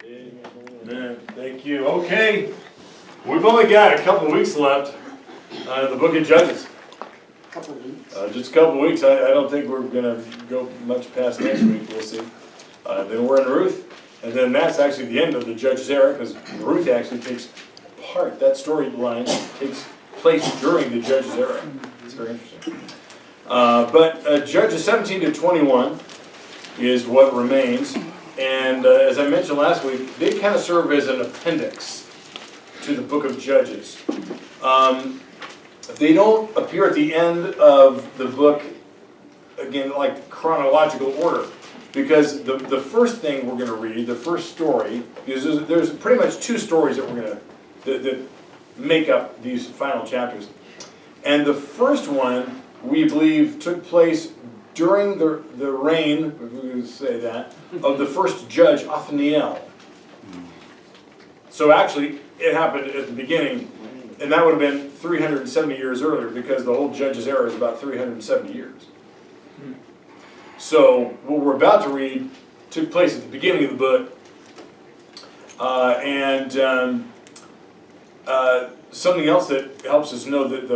Amen. Thank you. Okay. We've only got a couple of weeks left in the book of Judges. Just a couple of weeks. I don't think we're going to go much past next week. We'll see. Then we're in Ruth. And then that's actually the end of the Judges era, because Ruth actually takes part, that storyline takes place during the Judges era. It's very interesting. But Judges 17 to 21 is what remains. And as I mentioned last week, they kind of serve as an appendix to the book of Judges. They don't appear at the end of the book, again, like chronological order. Because the first thing we're going to read, the first story, is there's pretty much two stories that we're going to that make up these final chapters. And the first one, we believe, took place during the reign, if we would say that, of the first judge, Othniel. So actually, it happened at the beginning, and that would have been 370 years earlier, because the whole Judges era is about 370 years. So what we're about to read took place at the beginning of the book, and something else that helps us know that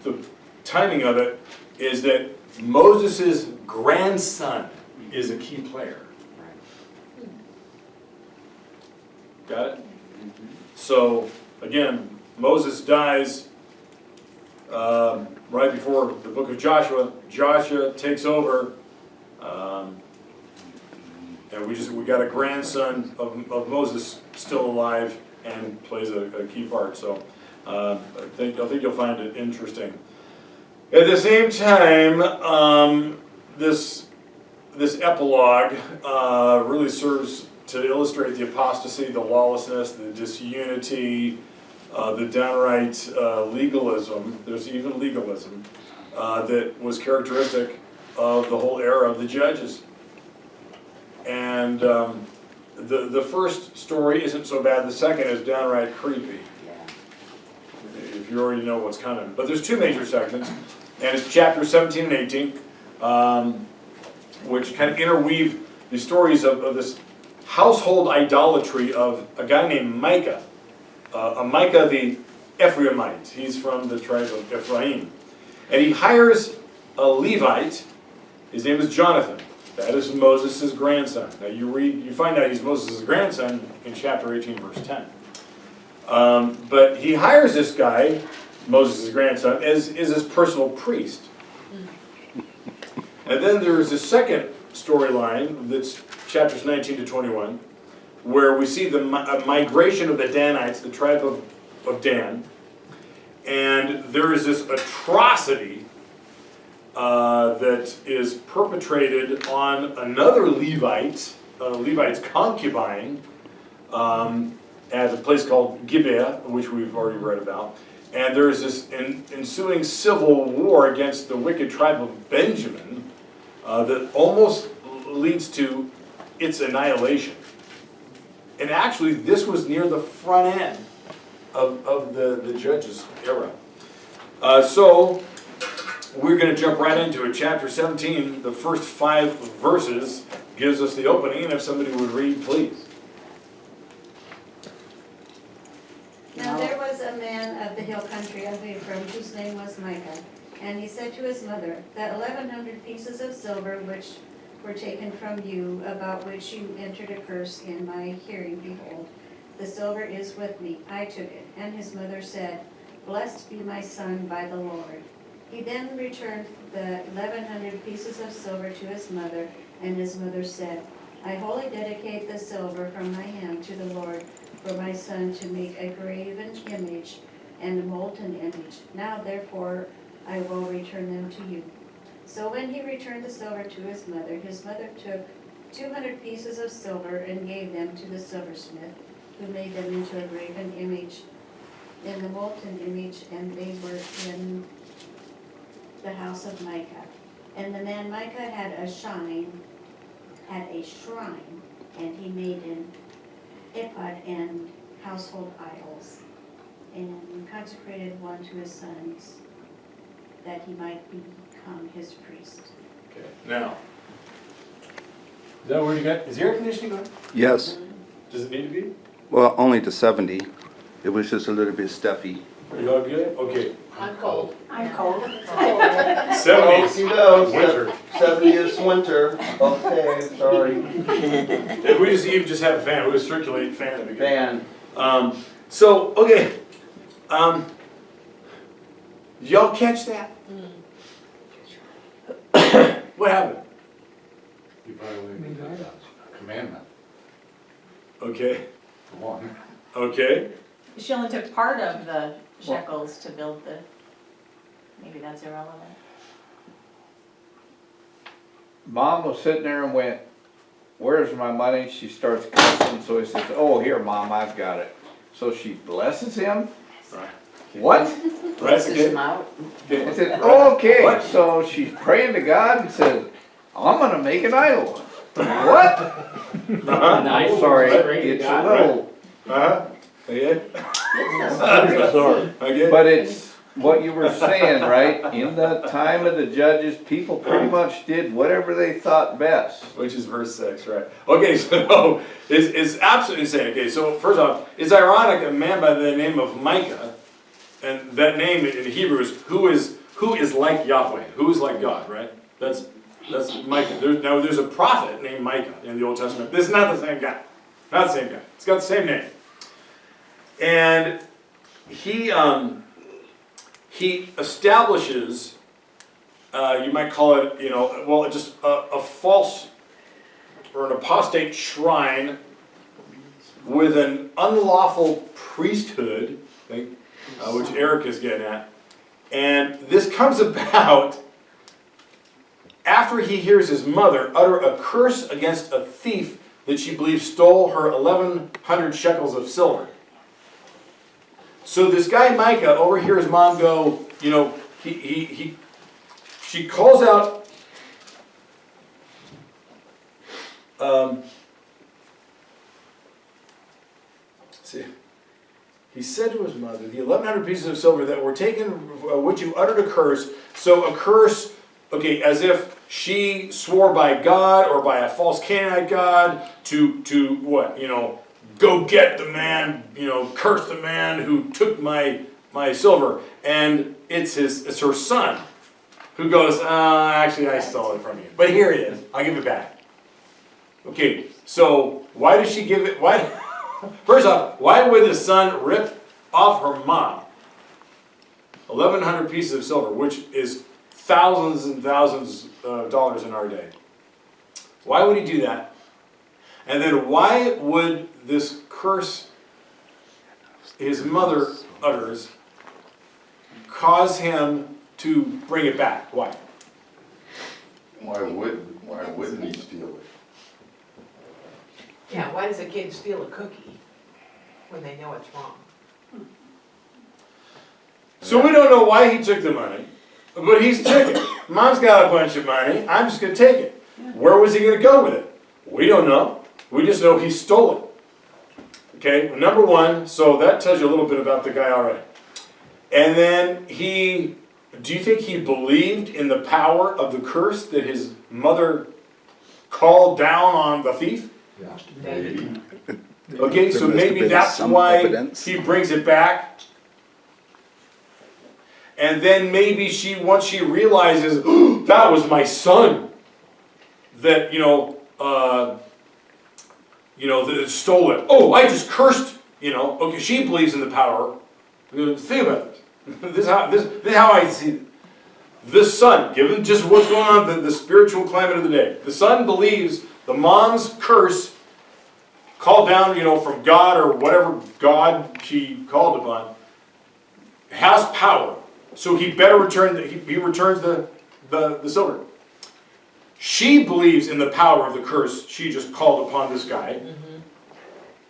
the timing of it is that Moses' grandson is a key player. Got it? So again, Moses dies right before the book of Joshua. Joshua takes over. And we got a grandson of Moses still alive and plays a key part. So I think you'll find it interesting. At the same time, this epilogue really serves to illustrate the apostasy, the lawlessness, the disunity, the downright legalism. There's even legalism that was characteristic of the whole era of the Judges. And the first story isn't so bad. The second is downright creepy, if you already know what's coming. But there's two major sections, and it's chapters 17 and 18, which kind of interweave the stories of this household idolatry of a guy named Micah. Micah the Ephraimite. He's from the tribe of Ephraim. And he hires a Levite. His name is Jonathan. That is Moses' grandson. Now you find out he's Moses' grandson in chapter 18, verse 10. But he hires this guy, Moses' grandson, as his personal priest. And then there's a second storyline that's chapters 19 to 21, where we see the migration of the Danites, the tribe of Dan. And there is this atrocity that is perpetrated on another Levite's concubine at a place called Gibeah, which we've already read about. And there is this ensuing civil war against the wicked tribe of Benjamin that almost leads to its annihilation. And actually, this was near the front end of the Judges era. So we're going to jump right into it. Chapter 17, the first 5 verses, gives us the opening. And if somebody would read, please. Now there was a man of the hill country of Ephraim, whose name was Micah. And he said to his mother, "The 1,100 pieces of silver which were taken from you, about which you entered a curse in my hearing, behold, the silver is with me. I took it." And his mother said, "Blessed be my son by the Lord." He then returned the 1,100 pieces of silver to his mother, and his mother said, "I wholly dedicate the silver from my hand to the Lord for my son to make a graven image and a molten image. Now therefore I will return them to you." So when he returned the silver to his mother took 200 pieces of silver and gave them to the silversmith, who made them into a graven image and the molten image, and they were in the house of Micah. And the man Micah had a shrine, and he made an ephod and household idols, and consecrated one to his sons, that he might become his priest. Okay. Now, is that where you got? Is the air conditioning on? Yes. Does it need to be? Well, only to 70. It was just a little bit stuffy. Are you all good? Okay. I'm cold. I'm cold. 70s. Winter. 70 is winter. Okay, sorry. If we just even just have a fan, we would circulate fan at the beginning. Fan. So, okay. Y'all catch that? What happened? You violated the commandment, Okay. for one. Okay. She only took part of the shekels to build the, maybe that's irrelevant. Mom was sitting there and went, "Where's my money?" She starts cussing, so he says, "Oh, here, Mom, I've got it." So she blesses him. Right. What? Right. This Okay. is out. Okay. I said, "Oh, okay." What? So she's praying to God and says, "I'm gonna make an idol." What? Uh-huh. I'm sorry, it's a little, Uh-huh. Okay. Okay. but it's what you were saying, right? In the time of the judges, people pretty much did whatever they thought best. Which is verse 6, right? Okay, so it's absolutely insane. Okay, so first off, it's ironic a man by the name of Micah, and that name in Hebrew is who is like Yahweh, who is like God, right? That's Micah. There's a prophet named Micah in the Old Testament. This is not the same guy. Not the same guy. It's got the same name. And he establishes, you might call it, just a false or an apostate shrine with an unlawful priesthood, okay, which Eric is getting at. And this comes about after he hears his mother utter a curse against a thief that she believes stole her 1,100 shekels of silver. So this guy Micah overhears mom go, she calls out, he said to his mother, the 1,100 pieces of silver that were taken, which you uttered a curse. So a curse, okay, as if she swore by God or by a false Canaanite god to what, go get the man, curse the man who took my silver. And it's her son who goes, actually I stole it from you. But here it is, I'll give it back. Okay, so why does she give it, first off, why would the son rip off her mom 1,100 pieces of silver, which is thousands and thousands of dollars in our day? Why would he do that? And then why would this curse his mother utters cause him to bring it back? Why? Why wouldn't he steal it? Yeah, why does a kid steal a cookie when they know it's wrong? So we don't know why he took the money, but he's took it. Mom's got a bunch of money, I'm just going to take it. Where was he going to go with it? We don't know. We just know he stole it. Okay, number one, so that tells you a little bit about the guy already. And then do you think he believed in the power of the curse that his mother called down on the thief? Yeah. Maybe. Okay, so There must have maybe been that's some why evidence. he brings it back. And then maybe once she realizes, oh, that was my son that, that stole it. Oh, I just cursed, Okay, she believes in the power. Think about this. This is how I see it. The son, given just what's going on, the spiritual climate of the day, the son believes the mom's curse called down, from God or whatever God she called upon, has power. So he better return, he returns the silver. She believes in the power of the curse she just called upon this guy. Mm-hmm.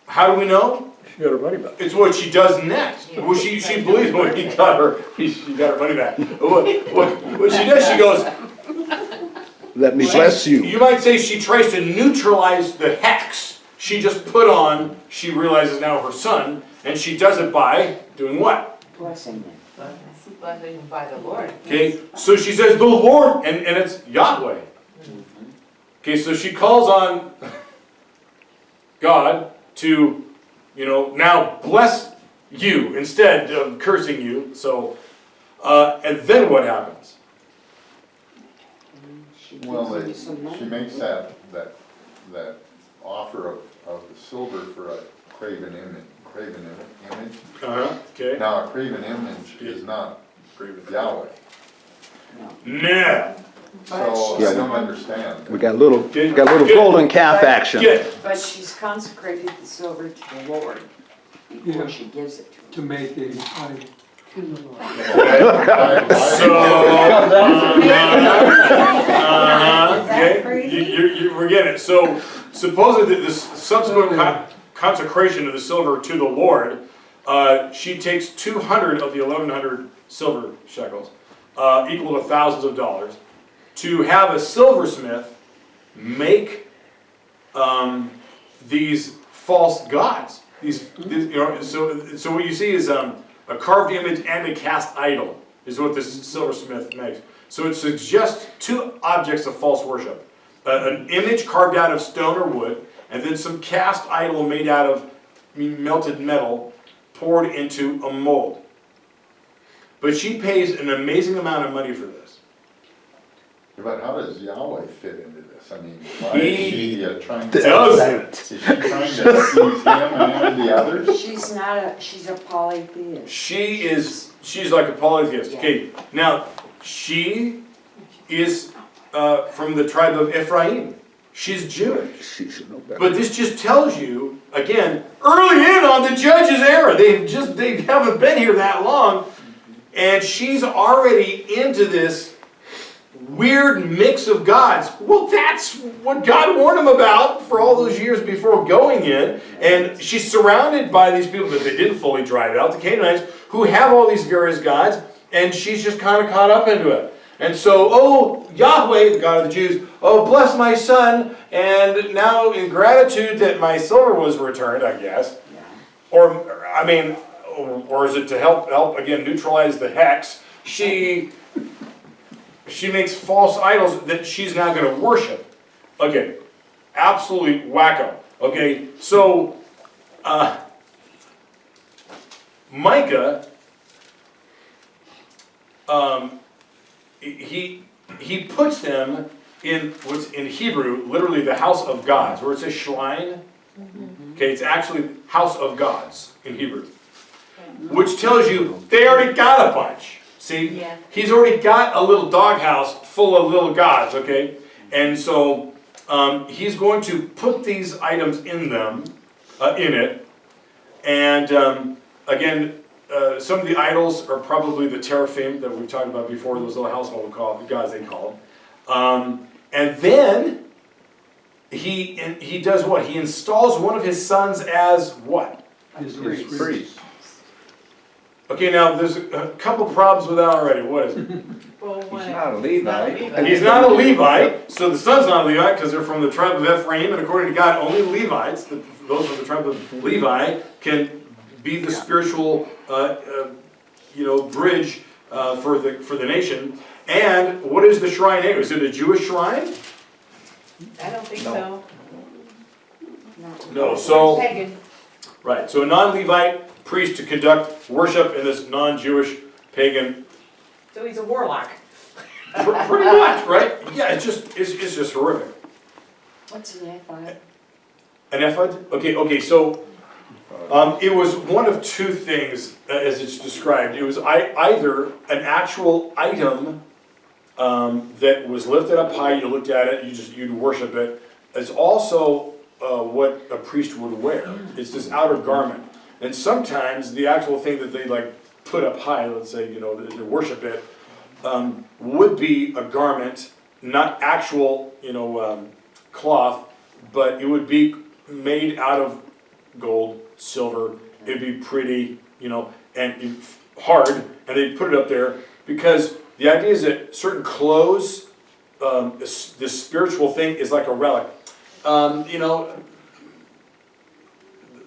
How do we know? She got her money back. It's what she does next. Yeah. Well, she believes when she got her money back. What she does, she goes, Let me bless you. You might say she tries to neutralize the hex she just put on, she realizes now her son, and she does it by doing what? Blessing by the Lord. Okay, so she says the Lord, and it's Yahweh. Okay, so she calls on God to, now bless you instead of cursing you. So, and then what happens? Well, she makes that offer of the silver for a graven image. Okay. Now, a graven image is not Yahweh. No. So I don't understand. We got a little golden calf action. Good. But she's consecrated the silver to the Lord before she gives it to him. To make a idol. To the Lord. So, okay, we're getting it. So, supposedly this subsequent consecration of the silver to the Lord, she takes 200 of the 1,100 silver shekels, equal to thousands of dollars, to have a silversmith make these false gods. So what you see is a carved image and a cast idol is what this silversmith makes. So it suggests two objects of false worship. An image carved out of stone or wood, and then some cast idol made out of melted metal poured into a mold. But she pays an amazing amount of money for this. But how does Yahweh fit into this? I mean, why He is she trying to... doesn't. Is she trying to seize him and the others? She's a polytheist. She's like a polytheist. Okay, now she is from the tribe of Ephraim. She's Jewish. She should know better. But this just tells you, again, early in on the Judges era, they haven't been here that long, and she's already into this weird mix of gods. Well, that's what God warned him about for all those years before going in. And she's surrounded by these people that they didn't fully drive out, the Canaanites, who have all these various gods, and she's just kind of caught up into it. And so, oh, Yahweh, the God of the Jews, oh, bless my son, and now in gratitude that my silver was returned, I guess. Or, I mean, or is it to help again, neutralize the hex? She makes false idols that she's now going to worship. Okay, absolutely wacko. Okay, so Micah, he puts them in what's in Hebrew literally the house of gods, where it says shrine. Okay, it's actually house of gods in Hebrew, which tells you they already got a bunch. See, Yeah. he's already got a little doghouse full of little gods, okay? And so he's going to put these items in it. And again, some of the idols are probably the teraphim that we've talked about before, those little household gods they call them. And then he does what? He installs one of his sons as what? His Priest. Okay, now there's a couple problems with that already. What is it? Well, He's not a Levite. He's not a Levite, so the son's not a Levite because they're from the tribe of Ephraim, and according to God, only Levites, those from the tribe of Levi, can be the spiritual, bridge for the nation. And what is the shrine name? Is it a Jewish shrine? I don't think No. so. No. So Pagan. right. So a non-Levite priest to conduct worship in this non-Jewish pagan. So he's a warlock. Pretty much, right? Yeah. It's just horrific. What's an ephod? An ephod? Okay, so it was one of two things as it's described. It was either an actual item that was lifted up high, you looked at it, you'd worship it. It's also what a priest would wear. It's this outer garment. And sometimes the actual thing that they put up high, let's say, to worship it, would be a garment, not actual, cloth, but it would be made out of gold, silver. It'd be pretty, and hard, and they'd put it up there because the idea is that certain clothes, this spiritual thing is like a relic.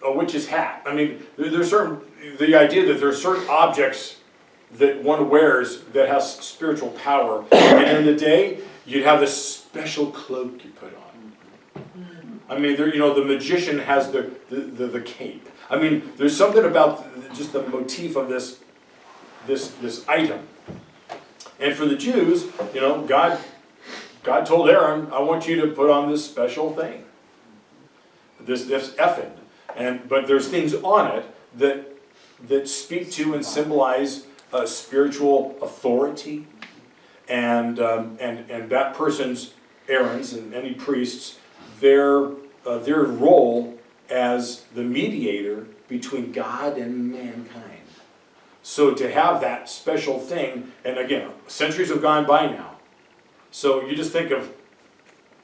A witch's hat. I mean, there's the idea that there are certain objects that one wears that has spiritual power. And in the day, you'd have this special cloak you put on. I mean, there, you know, the magician has the cape. I mean, there's something about just the motif of this item. And for the Jews, you know, God told Aaron, I want you to put on this special thing, this ephod. But there's things on it that speak to and symbolize spiritual authority, and that person's, Aaron's and any priest's, their role as the mediator between God and mankind. So to have that special thing, and again, centuries have gone by now. So you just think of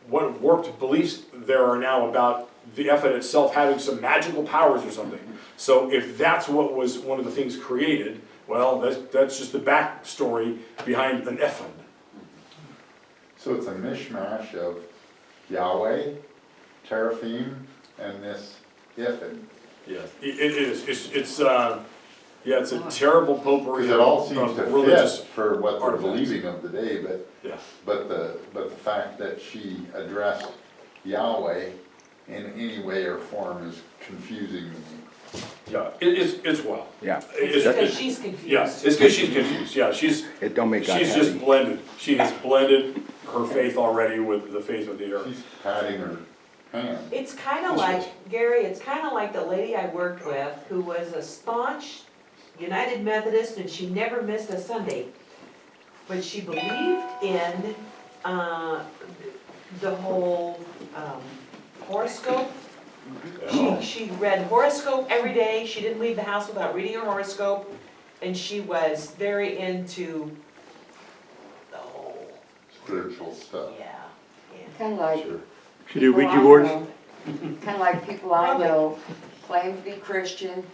what warped beliefs there are now about the ephod itself having some magical powers or something. So if that's what was one of the things created, well, that's just the backstory behind an ephod. So it's a mishmash of Yahweh, teraphim, and this ephod. Yeah, it is. It's a terrible potpourri Because it all of seems to religious. fit for what they're artifacts. believing of the day, Yeah. but the fact that she addressed Yahweh in any way or form is confusing me. Yeah, it's well. Yeah. It's because she's confused. Yeah, it's because she's confused. Yeah, It don't make God she's just happy. blended. She has blended her faith already with the faith of the era. She's patting her hand. It's kind of like, Gary, it's kind of like the lady I worked with who was a staunch United Methodist and she never missed a Sunday. But she believed in the whole horoscope. She read horoscope every day. She didn't leave the house without reading her horoscope. And she was very into the whole, Spiritual stuff. yeah. Kind of like. Sure. Should you people Ouija I board? know- Kind of like people I Probably. know claim to be Christian,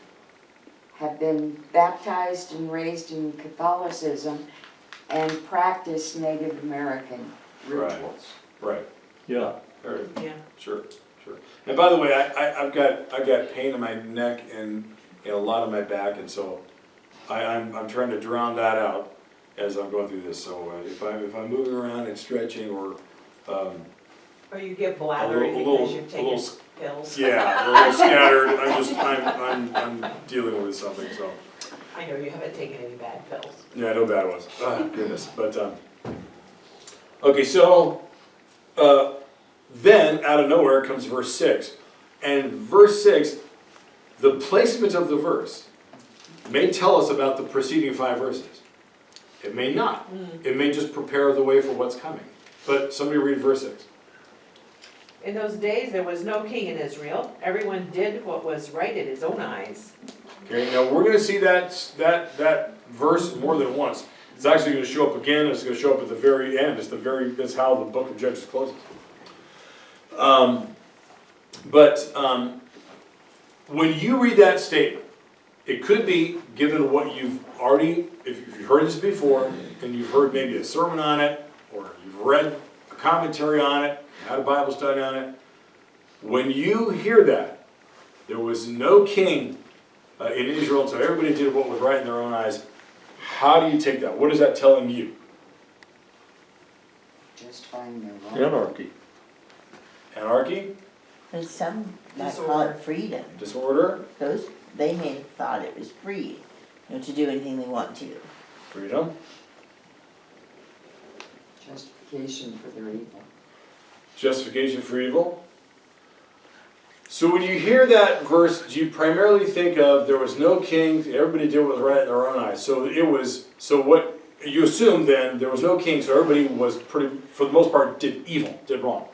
have been baptized and raised in Catholicism, and practice Native American Right. rituals. Right. Yeah. Very. Yeah. Sure. And by the way, I've got pain in my neck and a lot of my back, and so I'm trying to drown that out as I'm going through this. So if I'm moving around and stretching or Or you get a blathery little, because you've taken little, pills. yeah, a little scattered, I'm dealing with something. So I know you haven't taken any bad pills. yeah, no bad ones. Goodness, but okay, so. Then, out of nowhere, comes verse 6. And verse 6, the placement of the verse may tell us about the preceding 5 verses. It may not. It may just prepare the way for what's coming. But somebody read verse 6. In those days, there was no king in Israel. Everyone did what was right in his own eyes. Okay, now we're going to see that verse more than once. It's actually going to show up again. It's going to show up at the very end. That's how the book of Judges closes. When you read that statement, it could be, given what you've already, if you've heard this before, and you've heard maybe a sermon on it, or you've read a commentary on it, had a Bible study on it, when you hear that, there was no king in Israel, so everybody did what was right in their own eyes, how do you take that? What is that telling you? Just find their wrong. Anarchy. Anarchy? There's some that call Disorder. it freedom. Disorder? They may have thought it was free, to do anything they want to. Freedom? Justification for their evil. Justification for evil? So when you hear that verse, do you primarily think of there was no king, everybody did what was right in their own eyes? So what you assume then, there was no king, so everybody was pretty, for the most part, did evil, did wrong.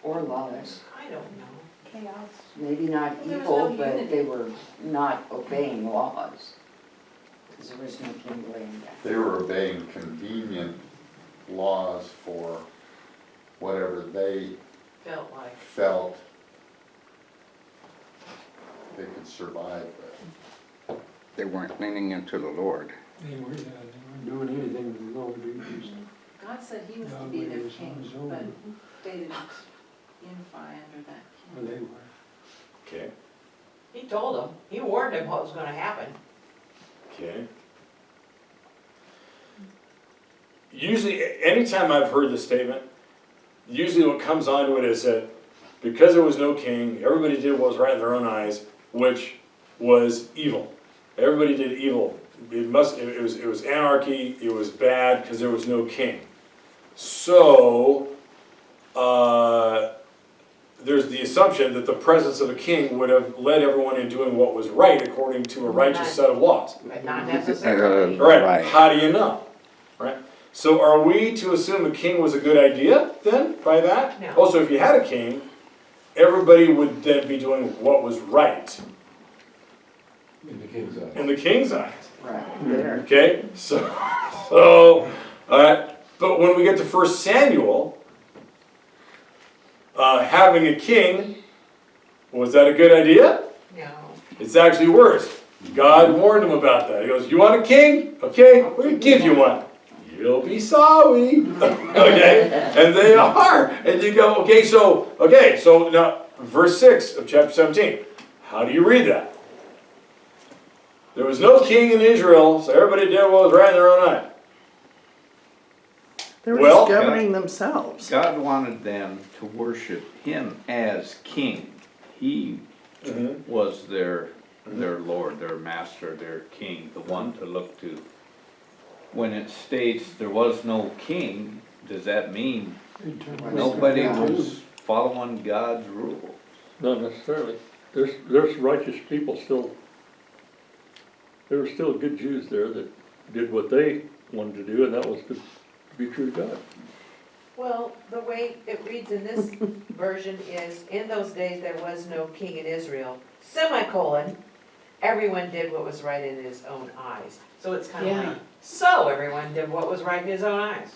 Or laws. I don't know. Chaos. Maybe not There was evil, no but unity. they were not obeying laws. Because there was no king to lay them down. They were obeying convenient laws for whatever they Felt like. felt they could survive with. They weren't leaning into the Lord. They weren't doing anything with the Lord. God said he was to be their king, but they didn't unify under that king. They were. Okay, He told him, he warned him what was gonna happen. okay. Usually, anytime I've heard this statement, usually what comes onto it is that because there was no king, everybody did what was right in their own eyes, which was evil. Everybody did evil. It was anarchy, it was bad because there was no king. So, there's the assumption that the presence of a king would have led everyone in doing what was right according to a righteous set of laws. But not necessarily. Right. How do you know? Right. So are we to assume a king was a good idea then by that? No. Also, if you had a king, everybody would then be doing what was right In the king's eyes. in the king's eyes. Right there. Okay? So all right. But when we get to 1 Samuel, having a king, was that a good idea? No. It's actually worse. God warned him about that. He goes, you want a king? Okay, we're going to give you one. You'll be sorry. Okay? And they are. And you go, okay, so now, verse 6 of chapter 17. How do you read that? There was no king in Israel, so everybody did what was right in their own eye. They were Well, just governing themselves. God wanted them to worship him as king. He was their Lord, their master, their king, the one to look to. When it states there was no king, does that mean nobody was following God's rules? Not necessarily. There's righteous people still. There were still good Jews there that did what they wanted to do, and that was to be true to God. Well, the way it reads in this version is, in those days there was no king in Israel, semicolon, everyone did what was right in his own eyes. So it's kind of like, so everyone did what was right in his own eyes.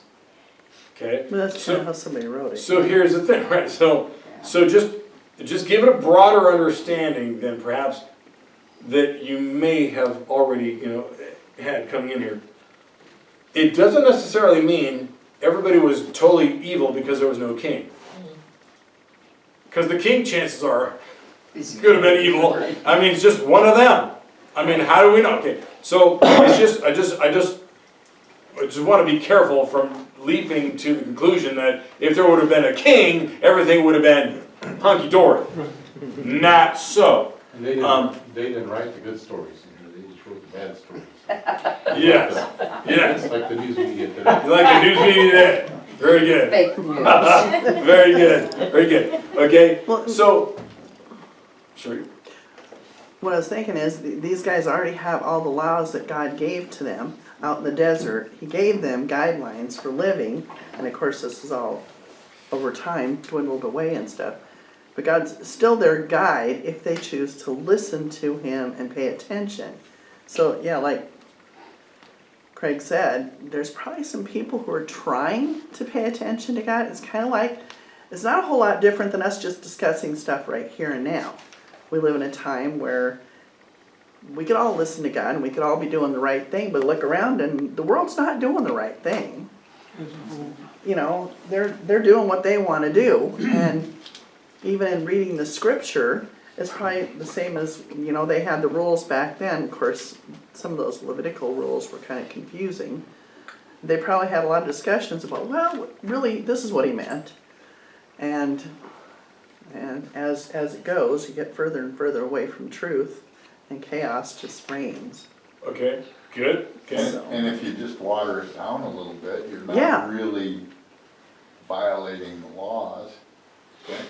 Okay? But that's kind of how somebody wrote it. So here's the thing, right? So just give it a broader understanding than perhaps that you may have already, had coming in here. It doesn't necessarily mean everybody was totally evil because there was no king. Because the king, chances are, could have been evil. I mean, it's just one of them. I mean, how do we know? Okay, so it's I just want to be careful from leaping to the conclusion that if there would have been a king, everything would have been hunky-dory. Not so. And they didn't write the good stories, they just wrote the bad stories. Yes. Like the news media today. Like the news media today. Very good. Fake news. Very good. Very good. Okay, so, sorry. What I was thinking is, these guys already have all the laws that God gave to them out in the desert. He gave them guidelines for living, and of course this is all over time dwindled away and stuff. But God's still their guide if they choose to listen to him and pay attention. So yeah, like Craig said, there's probably some people who are trying to pay attention to God. It's kind of like, it's not a whole lot different than us just discussing stuff right here and now. We live in a time where we could all listen to God and we could all be doing the right thing, but look around and the world's not doing the right thing. They're doing what they want to do, and even in reading the scripture, it's probably the same as, they had the rules back then. Of course, some of those Levitical rules were kind of confusing. They probably had a lot of discussions about, well, really, this is what he meant. And as it goes, you get further and further away from truth, and chaos just reigns. Okay, good. Okay. And if you just water it down a little bit, you're not really violating the laws. Okay?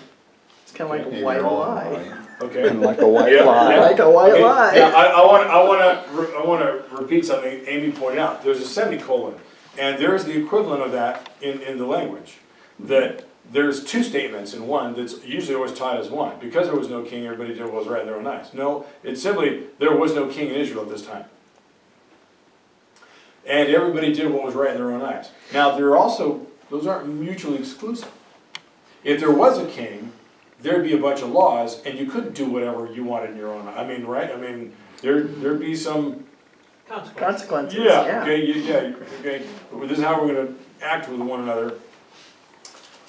It's kind of like In a white your own lie. mind. Okay. And like a white lie. Like a white Okay. lie. Yeah, I want to repeat something Amy pointed out. There's a semicolon, and there's the equivalent of that in the language. That there's two statements in one that's usually always taught as one. Because there was no king, everybody did what was right in their own eyes. No, it's simply there was no king in Israel at this time. And everybody did what was right in their own eyes. Now, those aren't mutually exclusive. If there was a king, there'd be a bunch of laws, and you couldn't do whatever you wanted in your own. I mean, right? I mean, there'd be some consequences. Yeah. Okay. Okay. This is how we're going to act with one another.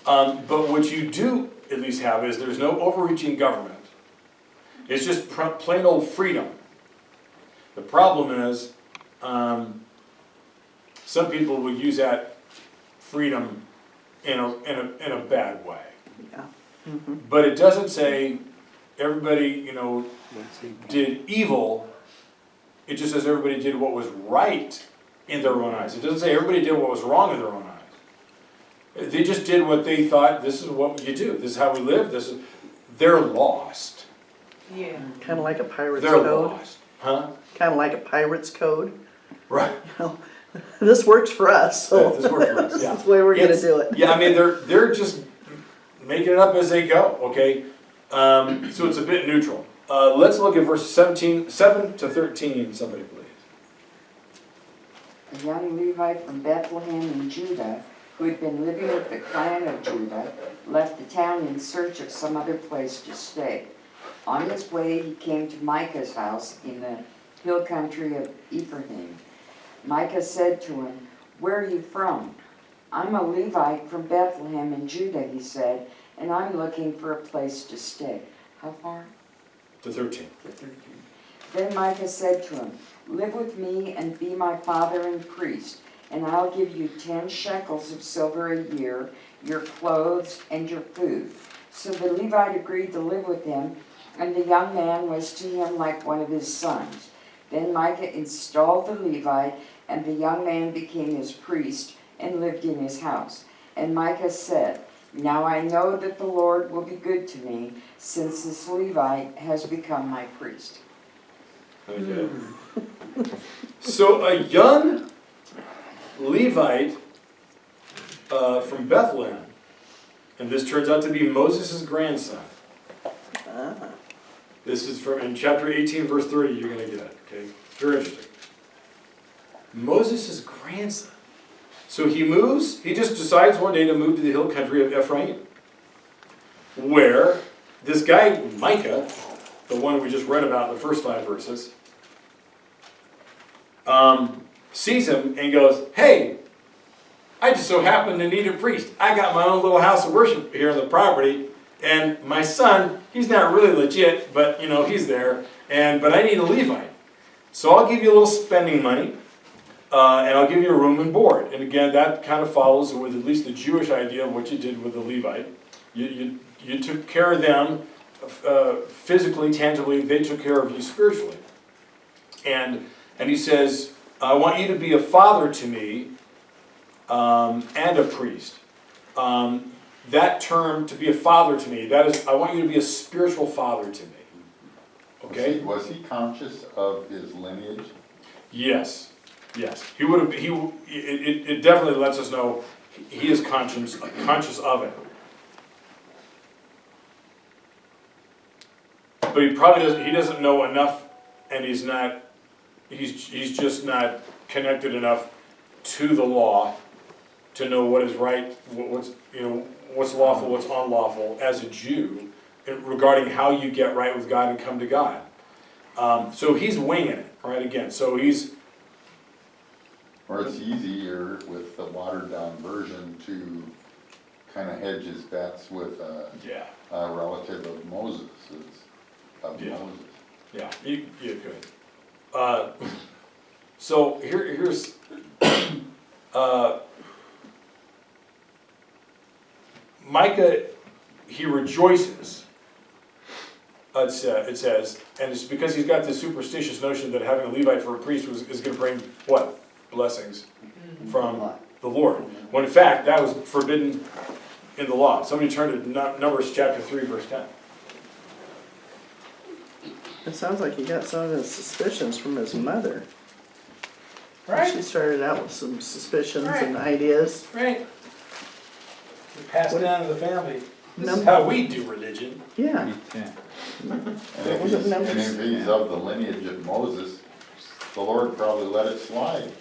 But what you do at least have is there's no overreaching government. It's just plain old freedom. The problem is some people will use that freedom in a bad way. Yeah. Mhm. But it doesn't say everybody, did evil. It just says everybody did what was right in their own eyes. It doesn't say everybody did what was wrong in their own eyes. They just did what they thought, this is what you do, this is how we live, they're lost. Yeah. Kind of like a pirate's They're code. lost. Huh? Kind of like a pirate's code. Right. This works for us, so Yeah, this works for us, yeah. that's the way we're gonna It's- do it. Yeah, I mean, they're just making it up as they go, okay? So it's a bit neutral. Let's look at verse 7 to 13, somebody please. A young Levite from Bethlehem in Judah, who had been living with the clan of Judah, left the town in search of some other place to stay. On his way, he came to Micah's house in the hill country of Ephraim. Micah said to him, "Where are you from?" "I'm a Levite from Bethlehem in Judah," he said, "and I'm looking for a place to stay." How far? To 13. To 13. Then Micah said to him, "Live with me and be my father and priest, and I'll give you 10 shekels of silver a year, your clothes, and your food." So the Levite agreed to live with him, and the young man was to him like one of his sons. Then Micah installed the Levite, and the young man became his priest and lived in his house. And Micah said, "Now I know that the Lord will be good to me, since this Levite has become my priest." Okay. So a young Levite from Bethlehem, and this turns out to be Moses' grandson. This is in chapter 18, verse 30, you're going to get it, okay? Very interesting. Moses' grandson. So he just decides one day to move to the hill country of Ephraim, where this guy, Micah, the one we just read about in the first 5 verses, sees him and goes, "Hey, I just so happen to need a priest. I got my own little house of worship here on the property, and my son, he's not really legit, but he's there, but I need a Levite. So I'll give you a little spending money, and I'll give you a room and board." And again, that kind of follows with at least the Jewish idea of what you did with the Levite. You took care of them physically, tangibly. They took care of you spiritually. And he says, "I want you to be a father to me and a priest." That term, to be a father to me, that is, I want you to be a spiritual father to me. Okay? Was he conscious of his lineage? Yes. He would have. It definitely lets us know he is conscious of it. But he probably doesn't. He doesn't know enough, and he's not. He's just not connected enough to the law to know what is right, what's lawful, what's unlawful as a Jew regarding how you get right with God and come to God. So he's winging it, right? Again, so he's. Or it's easier with the watered-down version to kind of hedge his bets with a relative of Moses. Moses. Yeah, you could. So here's Micah. He rejoices. It says, and it's because he's got this superstitious notion that having a Levite for a priest is going to bring what? Blessings from the Lord. When in fact that was forbidden in the law. Somebody turn to Numbers chapter 3, verse 10. It sounds like he got some of his suspicions from his mother. Right. She started out with some suspicions Right. and ideas. Right. Passed down to the family. This is Num- how we do religion. Yeah. And Was it Numbers? if he's of the lineage of Moses, the Lord probably let it slide.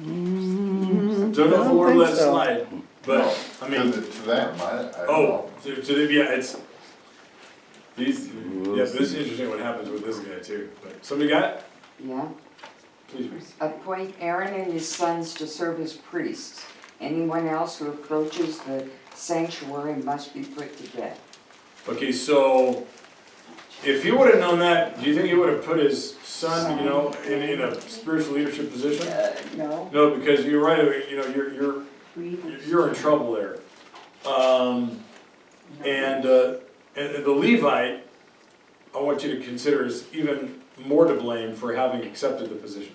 Don't know if the Lord think let it so. slide, but I mean, To them, I don't oh, know. to them, yeah, it's these. Yeah, but this is interesting what happens with this guy too. But somebody got it? Yeah. Please read. Appoint Aaron and his sons to serve as priests. Anyone else who approaches the sanctuary must be put to death. Okay, so if he would have known that, do you think he would have put his son, in a spiritual leadership position? No. No, because you're right. you're in trouble there. And the Levite, I want you to consider, is even more to blame for having accepted the position.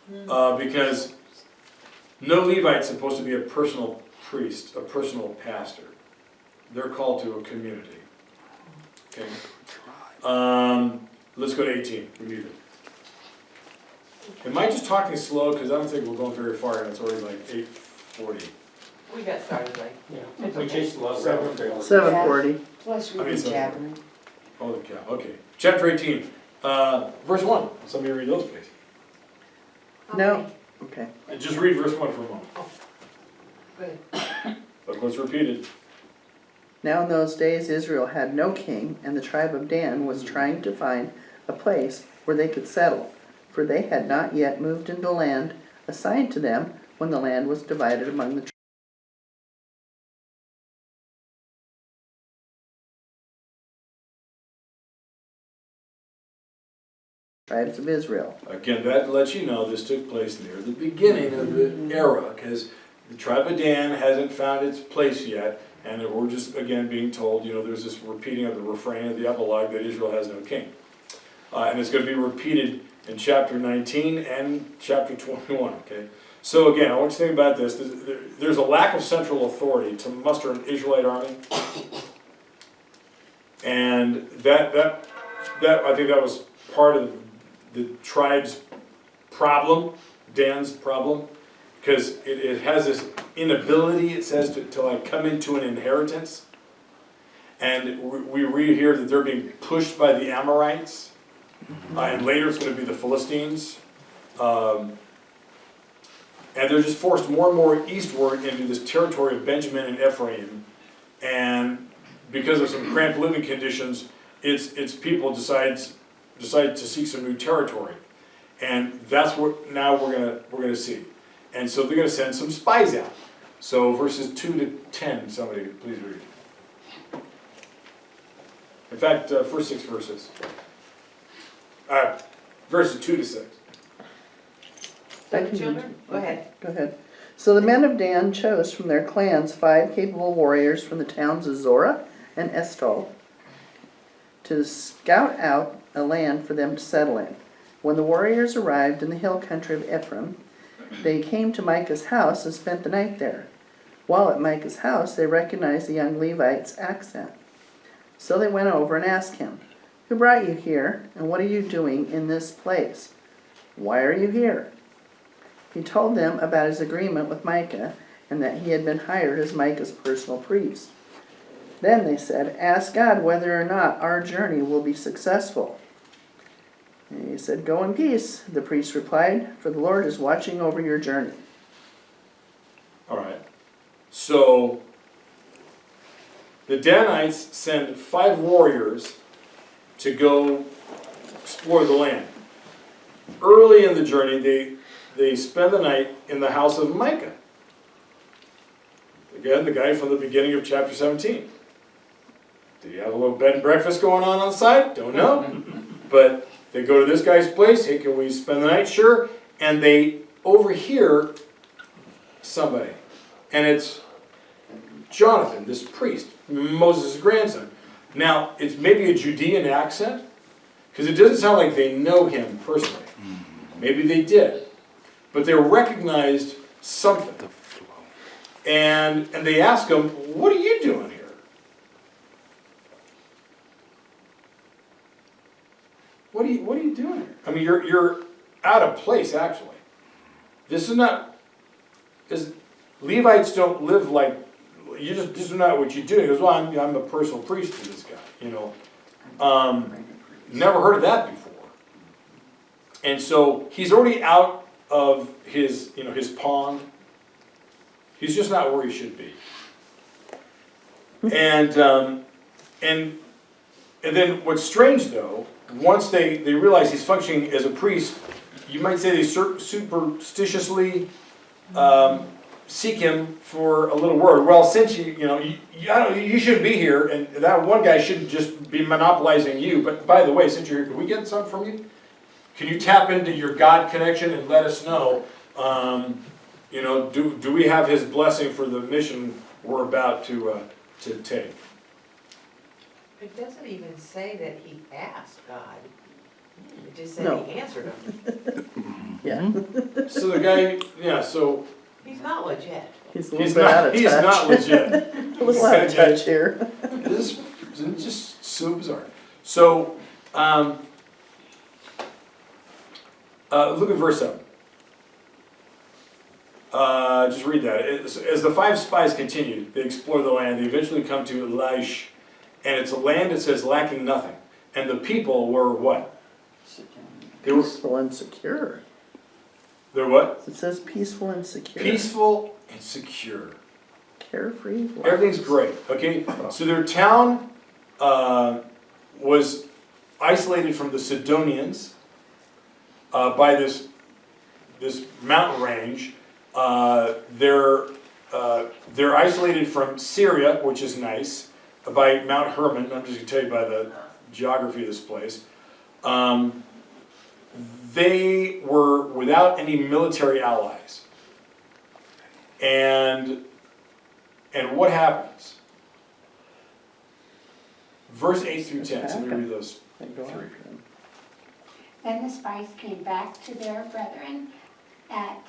Because no Levite's supposed to be a personal priest, a personal pastor. They're called to a community. Okay. Let's go to 18. We need it. Am I just talking slow? Because I don't think we're going very far, and it's already like 8:40. We got started late. We chased a lot of rabbit trails. 7:40. Plus we I mean, were so- jabbering. Holy cow. Okay. Chapter 18. Verse 1. Somebody read those, please. No, okay. Just read verse 1 for a moment. Good. Look what's repeated. Now in those days Israel had no king, and the tribe of Dan was trying to find a place where they could settle, for they had not yet moved into land assigned to them when the land was divided among the tribes of Israel. Again, that lets you know this took place near the beginning of the era, because the tribe of Dan hasn't found its place yet, and we're just, again, being told, there's this repeating of the refrain of the epilogue that Israel has no king. And it's going to be repeated in chapter 19 and chapter 21, okay? So again, I want you to think about this. There's a lack of central authority to muster an Israelite army. And that I think that was part of the tribe's problem, Dan's problem, because it has this inability, it says, to like come into an inheritance. And we read here that they're being pushed by the Amorites, and later it's going to be the Philistines. And they're just forced more and more eastward into this territory of Benjamin and Ephraim. And because of some cramped living conditions, its people decide to seek some new territory. And that's what now we're gonna see. And so they're gonna send some spies out. So verses 2 to 10, somebody please read. In fact, first 6 verses. Verses 2 to 6. Children, go ahead. Go ahead. So the men of Dan chose from their clans 5 capable warriors from the towns of Zorah and Eshtaol to scout out a land for them to settle in. When the warriors arrived in the hill country of Ephraim, they came to Micah's house and spent the night there. While at Micah's house, they recognized the young Levite's accent. So they went over and asked him, "Who brought you here, and what are you doing in this place? Why are you here?" He told them about his agreement with Micah and that he had been hired as Micah's personal priest. Then they said, "Ask God whether or not our journey will be successful." And he said, "Go in peace," the priest replied, "for the Lord is watching over your journey." All right. So the Danites send 5 warriors to go explore the land. Early in the journey, they spend the night in the house of Micah. Again, the guy from the beginning of chapter 17. Did he have a little bed and breakfast going on the side? Don't know. But they go to this guy's place. "Hey, can we spend the night?" "Sure." And they overhear somebody. And it's Jonathan, this priest, Moses' grandson. Now, it's maybe a Judean accent, because it doesn't sound like they know him personally. Maybe they did. But they recognized something. And they ask him, "What are you doing here?" What are you doing here? I mean, you're out of place, actually. This is not, Levites don't live like, this is not what you do. He goes, "Well, I'm a personal priest to this guy, Never heard of that before. And so he's already out of his pond. He's just not where he should be. And then what's strange though, once they realize he's functioning as a priest, you might say they superstitiously seek him for a little word. "Well, since you shouldn't be here, and that one guy shouldn't just be monopolizing you. But by the way, since you're here, can we get some from you? Can you tap into your God connection and let us know you know, do we have his blessing for the mission we're about to take? It doesn't even say that he asked God. It just said No. he answered him. Yeah, So the guy, yeah, so He's not legit. he's a little bit out of touch. he's not legit. A little out of touch here. This is just so bizarre. So, look at verse 7. Just read that. As the 5 spies continued, they explored the land. They eventually come to Laish, and it's a land, it says, lacking nothing. And the people were what? They were, Peaceful and secure. they're what? It says peaceful and secure. Peaceful and secure. Carefree. lives. Everything's great, okay? So their town was isolated from the Sidonians by this mountain range. They're isolated from Syria, which is nice, by Mount Hermon. I'm just going to tell you by the geography of this place. They were without any military allies. And what happens? Verse 8 through 10, so let me read those Go on. three. Then the spies came back to their brethren at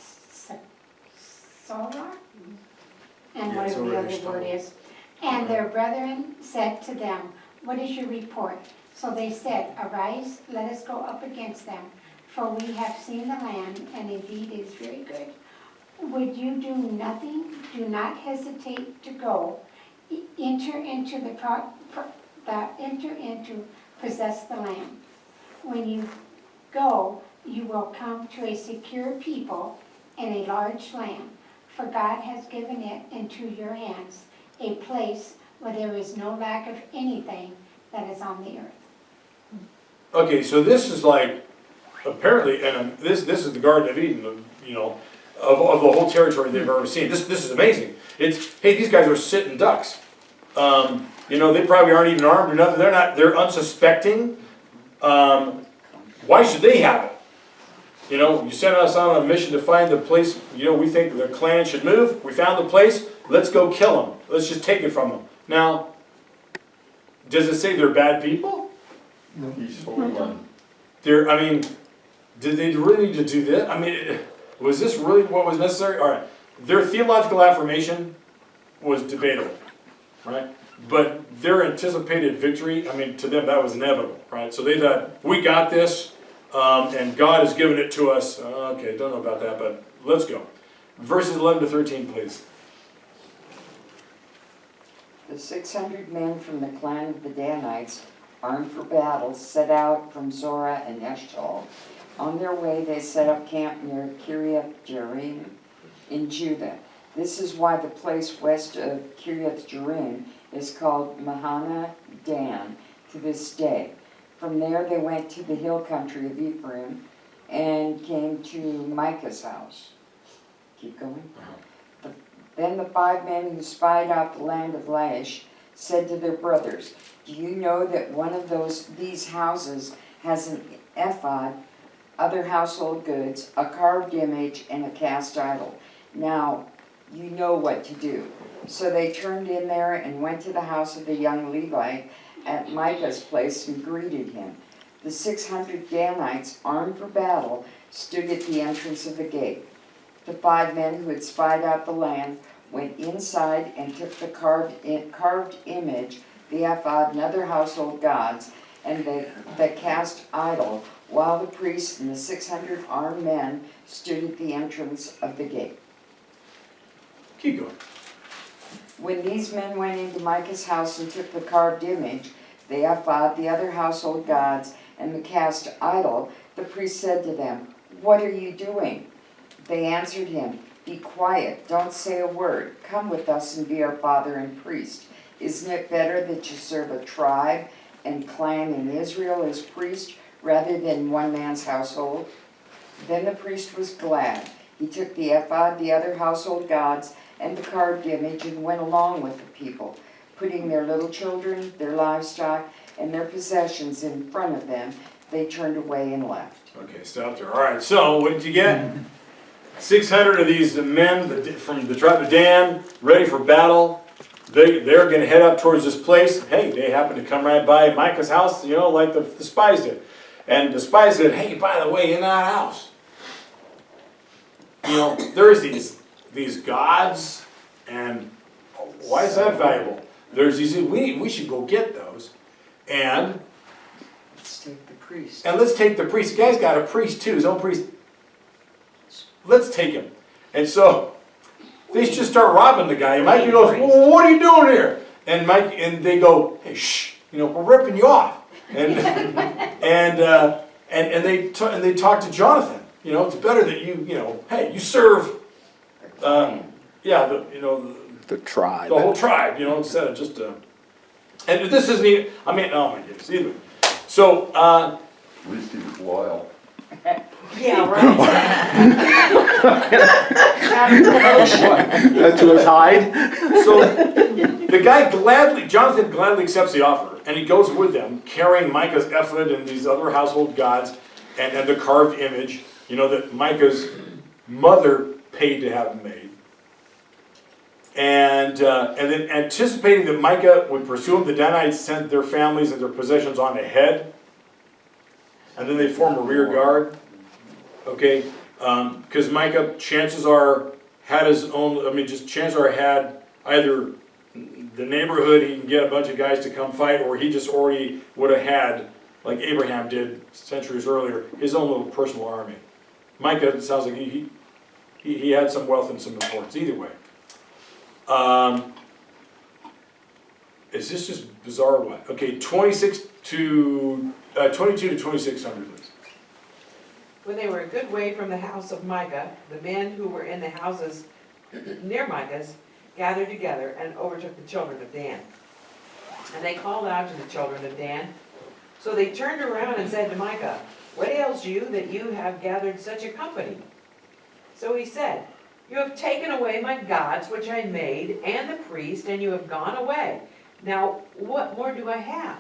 Sorah, and Yeah, whatever the other Sorah, word is. And their brethren said to them, "What is your report?" So they said, "Arise, let us go up against them, for we have seen the land, and indeed it is very good. Would you do nothing? Do not hesitate to go. Enter into possess the land. When you go, you will come to a secure people and a large land, for God has given it into your hands, a place where there is no lack of anything that is on the earth." Okay, so this is like, apparently, and this is the Garden of Eden, you know, of the whole territory they've ever seen. This is amazing. It's, hey, these guys are sitting ducks. You know, they probably aren't even armed or nothing. They're unsuspecting. Why should they have it? You know, you sent us on a mission to find the place, you know, we think the clan should move. We found the place. Let's go kill them. Let's just take it from them. Now, does it say they're bad people? Peaceful one. I mean, did they really need to do this? I mean, was this really what was necessary? All right, their theological affirmation was debatable, right? But their anticipated victory, I mean, to them that was inevitable, right? So they thought, we got this, and God has given it to us. Okay, don't know about that, but let's go. Verses 11 to 13, please. The 600 men from the clan of the Danites, armed for battle, set out from Zorah and Eshtaol. On their way, they set up camp near Kiriath Jearim in Judah. This is why the place west of Kiriath Jearim is called Mahana Dan to this day. From there, they went to the hill country of Ephraim and came to Micah's house. Keep going. Then the 5 men who spied out the land of Laish said to their brothers, "Do you know that one of these houses has an ephod, other household goods, a carved image, and a cast idol? Now you know what to do." So they turned in there and went to the house of the young Levite at Micah's place and greeted him. The 600 Danites, armed for battle, stood at the entrance of the gate. The 5 men who had spied out the land went inside and took the carved image, the ephod, and other household gods, and the cast idol, while the priests and the 600 armed men stood at the entrance of the gate. Keep going. When these men went into Micah's house and took the carved image, the ephod, the other household gods, and the cast idol, the priest said to them, "What are you doing?" They answered him, "Be quiet, don't say a word. Come with us and be our father and priest. Isn't it better that you serve a tribe and clan in Israel as priest rather than one man's household?" Then the priest was glad. He took the ephod, the other household gods, and the carved image and went along with the people, putting their little children, their livestock, and their possessions in front of them. They turned away and left. Okay, stop there. All right, so what did you get? 600 of these men from the tribe of Dan, ready for battle. They're going to head up towards this place. Hey, they happen to come right by Micah's house, you know, like the spies did. And the spies said, hey, by the way, in that house, you know, there's these gods, and why is that valuable? There's these, we should go get those, and Let's take the priest. let's take the priest. The guy's got a priest too, his own priest. Let's take him. And so they just start robbing the guy. And Micah goes, well, what are you doing here? And they go, hey, shh, you know, we're ripping you off. And and they talk to Jonathan. You know, it's better that you know, hey, you serve, the tribe. the whole tribe, you know, instead of just and this isn't even, I mean, oh my goodness, either. So, At least he was loyal. Yeah, right. That's to his hide. so the guy Jonathan gladly accepts the offer, and he goes with them, carrying Micah's ephod and these other household gods, and the carved image, you know, that Micah's mother paid to have made. And then anticipating that Micah would pursue him, the Danites sent their families and their possessions on ahead. And then they form a rear guard. Okay? Because Micah, chances are, had his own, chances are had either the neighborhood, he can get a bunch of guys to come fight, or he just already would have had, like Abraham did centuries earlier, his own little personal army. Micah, it sounds like he had some wealth and some importance. Either way. Is this just bizarre or what? Okay, 22 to 2600, please. When they were a good way from the house of Micah, the men who were in the houses near Micah's gathered together and overtook the children of Dan. And they called out to the children of Dan. So they turned around and said to Micah, what ails you that you have gathered such a company? So he said, you have taken away my gods which I made, and the priest, and you have gone away. Now, what more do I have?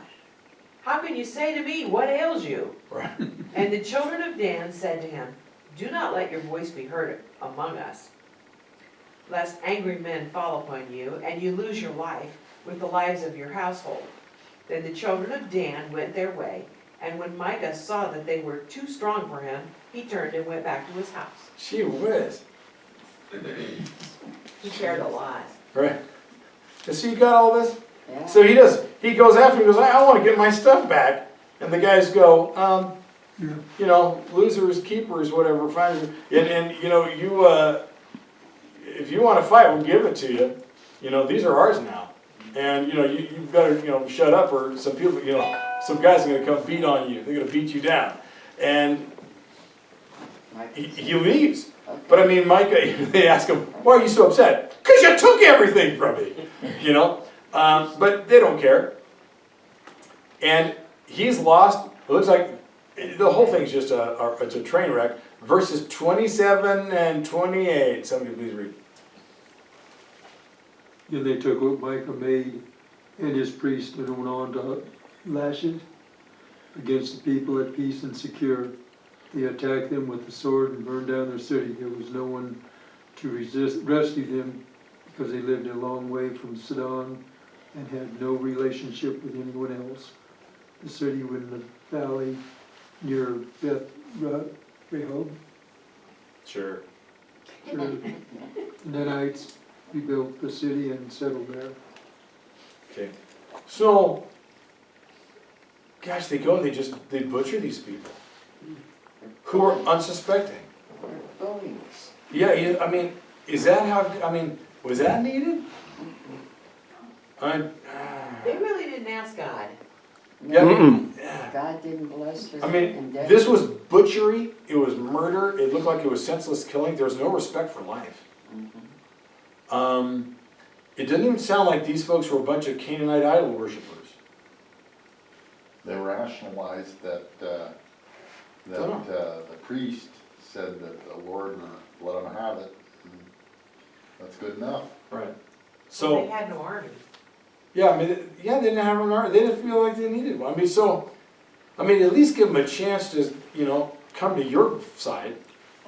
How can you say to me, what ails you? Right. And the children of Dan said to him, do not let your voice be heard among us, lest angry men fall upon you, and you lose your life with the lives of your household. Then the children of Dan went their way, and when Micah saw that they were too strong for him, he turned and went back to his house. Gee whiz. He cared a lot. Right. So you got all this? Yeah. So he goes after him, he goes, I want to get my stuff back. And the guys go, you know, losers, keepers, whatever, fine. And you know, if you want to fight, we'll give it to you. You know, these are ours now. And you know, you better, you know, shut up, or some people, you know, some guys are going to come beat on you. They're going to beat you down. And he leaves. But I mean, Micah, they ask him, why are you so upset? Because you took everything from me, you know. But they don't care. And he's lost. It looks like the whole thing's just it's a train wreck. Verses 27 and 28. Somebody please read. And they took what Micah made and his priests and went on to Lachish against the people at peace and secure. They attacked them with the sword and burned down their city. There was no one to rescue them because they lived a long way from Sidon and had no relationship with anyone else. The city was in the valley near Beth Rehob. Sure. The Danites rebuilt the city and settled there. Okay. So, gosh, they go and they butcher these people who are unsuspecting. Bullies. Yeah, I mean, is that how, I mean, was that needed? They really didn't ask God. Yeah, I mean, God didn't bless their I mean, endeavor. this was butchery, it was murder, it looked like it was senseless killing, there was no respect for life. It didn't even sound like these folks were a bunch of Canaanite idol worshippers. They rationalized that the priest said that the Lord let them have it. That's good enough. Right. So they had no army. Yeah, I mean, they didn't have an army. They didn't feel like they needed one. I mean, at least give them a chance to, you know, come to your side.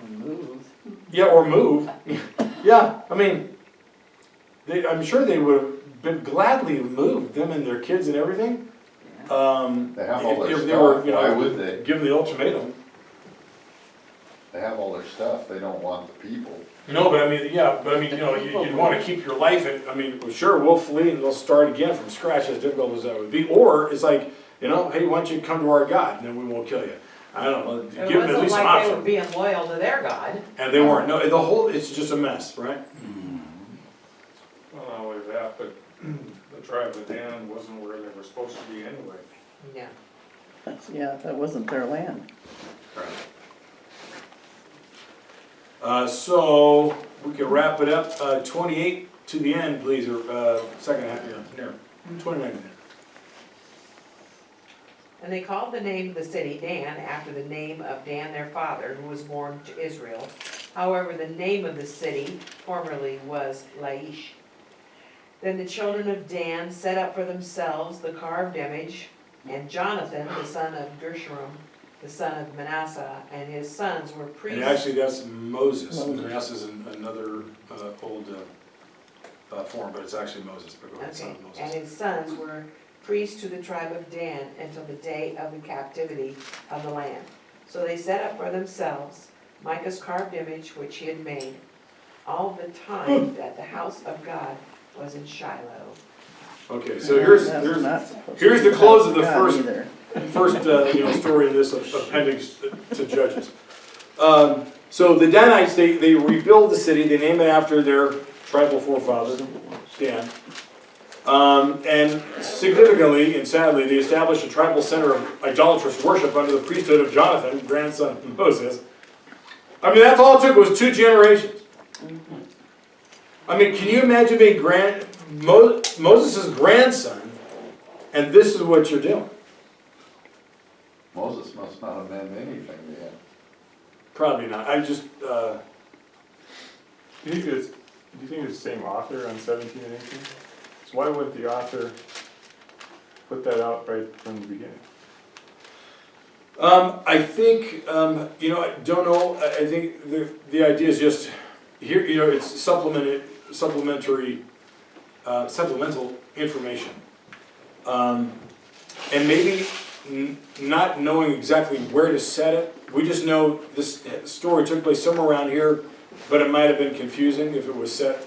Or move. Yeah, or move. Yeah, I mean, I'm sure they would have been gladly moved, them and their kids and everything. They have all their If they were, stuff, you why know, would they? given the ultimatum. They have all their stuff, they don't want the people. No, but I mean, yeah, but I mean, you know, you'd wanna keep your life in, I mean, well, sure, we'll flee and we'll start again from scratch, as difficult as that would be. Or it's like, you know, hey, why don't you come to our God, and then we won't kill you. I don't know, It give them at wasn't least an like they were option. being loyal to their God. And they weren't, no, the whole, it's just a mess, right? Well, not only that, but the tribe of Dan wasn't where they were supposed to be anyway. Yeah. Yeah, that wasn't their land. So, we can wrap it up, 28 to the end, please, or, second half, yeah, there, 29 to the end. And they called the name of the city Dan after the name of Dan their father, who was born to Israel. However, the name of the city formerly was Laish. Then the children of Dan set up for themselves the carved image, and Jonathan, the son of Gershom, the son of Manasseh, and his sons were priests. And actually, that's Moses. Manasseh is another old form, but it's actually Moses. But go ahead, son Okay, of Moses. and his sons were priests to the tribe of Dan until the day of the captivity of the land. So they set up for themselves Micah's carved image which he had made, all the time that the house of God was in Shiloh. Okay, so here's the close of the first story in this appendix to Judges. So the Danites, they rebuild the city. They name it after their tribal forefather, Dan. And significantly and sadly, they established a tribal center of idolatrous worship under the priesthood of Jonathan, grandson of Moses. I mean, that's all it took was 2 generations. I mean, can you imagine being Moses' grandson, and this is what you're doing? Moses must not have meant anything to him. Probably not. I just, Do you think it's the same author on 17 and 18? So why wouldn't the author put that out right from the beginning? I think, I don't know. I think the idea is just here. It's supplementary, supplemental information, and maybe not knowing exactly where to set it. We just know this story took place somewhere around here, but it might have been confusing if it was set,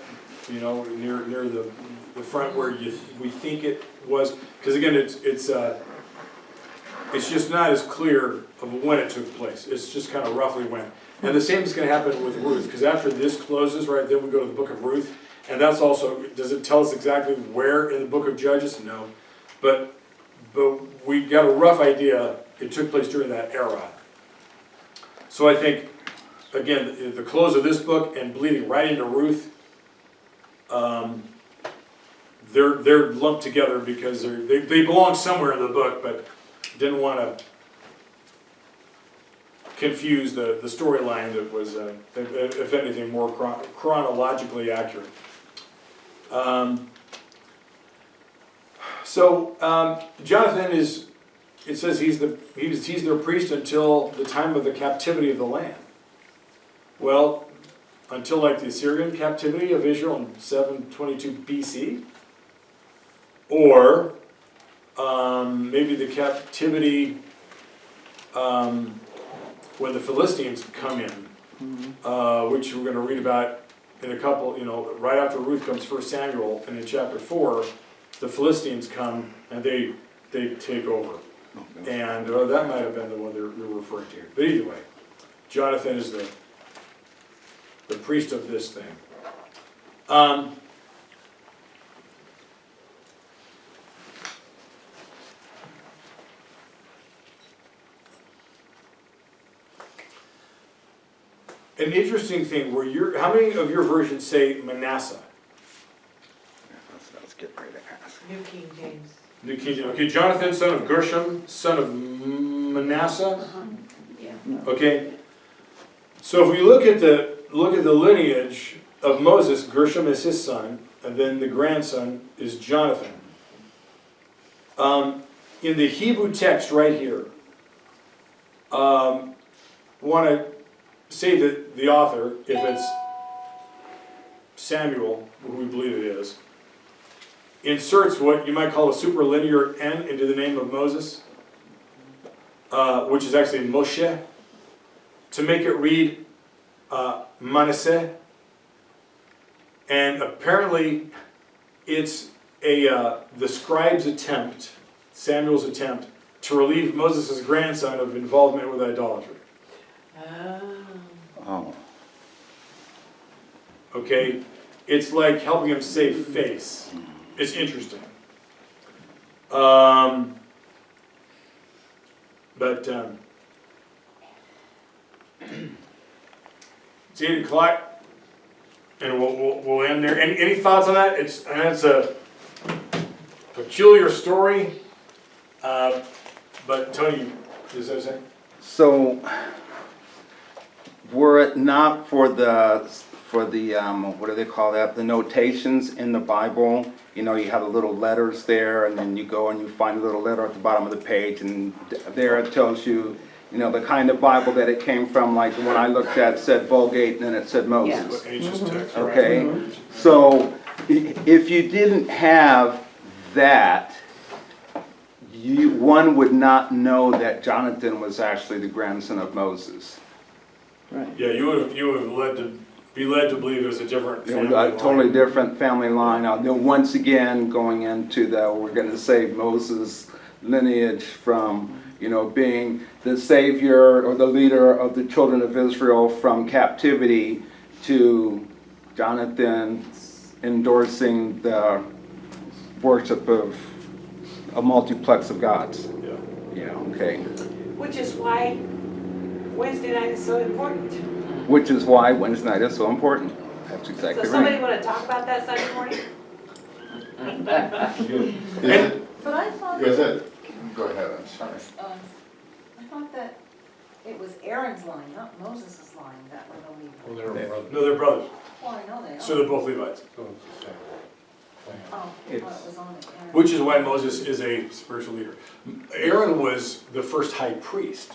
near the front where we think it was, because again, it's just not as clear of when it took place. It's just kind of roughly when. And the same is going to happen with Ruth, because after this closes, right, then we go to the book of Ruth, and that's also, does it tell us exactly where in the book of Judges? No. But we got a rough idea it took place during that era. So I think, again, the close of this book and bleeding right into Ruth, they're lumped together because they belong somewhere in the book, but didn't want to confuse the storyline that was, if anything, more chronologically accurate. Jonathan is, it says he's their priest until the time of the captivity of the land. Well, until like the Assyrian captivity of Israel in 722 BC, or maybe the captivity when the Philistines come in, which we're going to read about in a couple, right after Ruth comes 1 Samuel, and in chapter 4, the Philistines come and they take over. And that might have been the one they're referring to here. But either way, Jonathan is the priest of this thing. An interesting thing, how many of your versions say Manasseh? Let's get ready to ask. New King James. New King James. Okay, Jonathan, son of Gershom, son of Manasseh. Yeah. Okay. So if we look at the lineage of Moses, Gershom is his son, and then the grandson is Jonathan. In the Hebrew text right here, want to say that the author, if it's Samuel, who we believe it is, inserts what you might call a superlinear N into the name of Moses, which is actually Moshe, to make it read Manasseh. And apparently it's the scribe's attempt, Samuel's attempt, to relieve Moses' grandson of involvement with idolatry. Oh. Okay? It's like helping him save face. It's interesting. It's 8 o'clock, and we'll end there. Any thoughts on that? It's a peculiar story, but Tony, is that saying? So, were it not for the what do they call that? The notations in the Bible. You know, you have the little letters there, and then you go and you find a little letter at the bottom of the page, and there it tells you, you know, the kind of Bible that it came from. Like the one I looked at said Vulgate, and then it said Moses. Text, okay, so if you didn't have that, one would not know that Jonathan was actually the grandson of Moses. Right. Yeah, you would have be led to believe it was a different family line. A totally different family line. Then once again, going into we're going to say Moses' lineage from, you know, being the savior or the leader of the children of Israel from captivity to Jonathan endorsing the worship of a multiplex of gods. Yeah. Yeah, okay. Which is why Wednesday night is so important. Which is why Wednesday night is so important. That's exactly So somebody right. want to talk about that Sunday morning? But I thought, Is it? Go ahead, I'm sorry. I thought that it was Aaron's line, not Moses' line, that were the Levites. Well, they're brothers. No, they're brothers. Well, I know they are. So they're both Levites. So it's the same. Oh, I thought it was on it. Aaron. Which is why Moses is a spiritual leader. Aaron was the first high priest.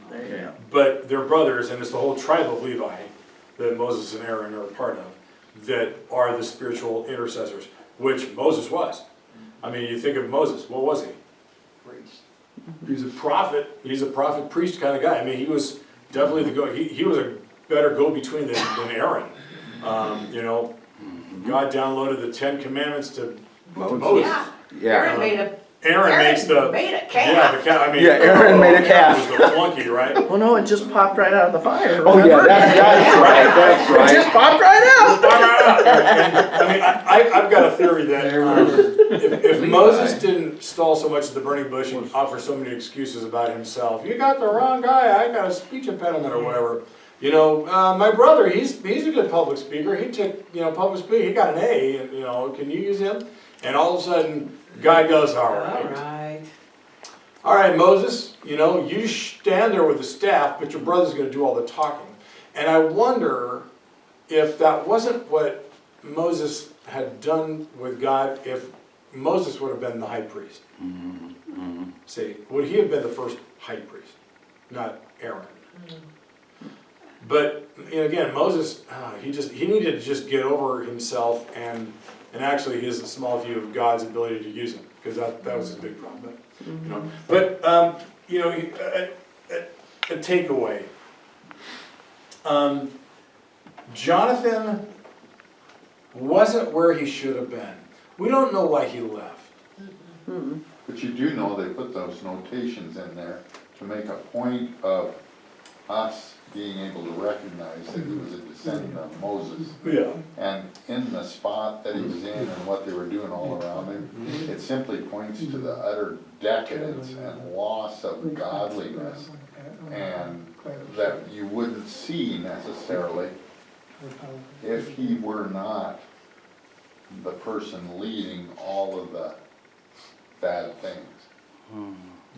There you go. But they're brothers, and it's the whole tribe of Levi that Moses and Aaron are a part of that are the spiritual intercessors, which Moses was. I mean, you think of Moses, what was he? Priest. He's a prophet. He's a prophet priest kind of guy. I mean, he was definitely he was a better go-between than Aaron. You know, God downloaded the 10 Commandments to Moses. Yeah. Yeah. Aaron makes the made a calf. Yeah, the calf. I mean, Aaron made a calf. Was the flunky, right? Well, no, it just popped right out of the fire. Oh yeah, remember? that's right. That's right. It just popped right out. And, I mean, I've got a theory that if Moses didn't stall so much at the burning bush and offer so many excuses about himself, you got the wrong guy. I got a speech impediment or whatever. You know, my brother, he's a good public speaker. He took, public speaking. He got an A. And can you use him? And all of a sudden, God goes, all right, Moses. You stand there with the staff, but your brother's going to do all the talking. And I wonder if that wasn't what Moses had done with God, if Moses would have been the high priest. See, would he have been the first high priest, not Aaron? But again, Moses, he needed to just get over himself and actually his small view of God's ability to use him, because that was his big problem. But a takeaway. Jonathan wasn't where he should have been. We don't know why he left. But you do know they put those notations in there to make a point of us being able to recognize that he was a descendant of Moses. Yeah. And in the spot that he was in and what they were doing all around him, it simply points to the utter decadence and loss of godliness, and that you wouldn't see necessarily if he were not the person leading all of the bad things.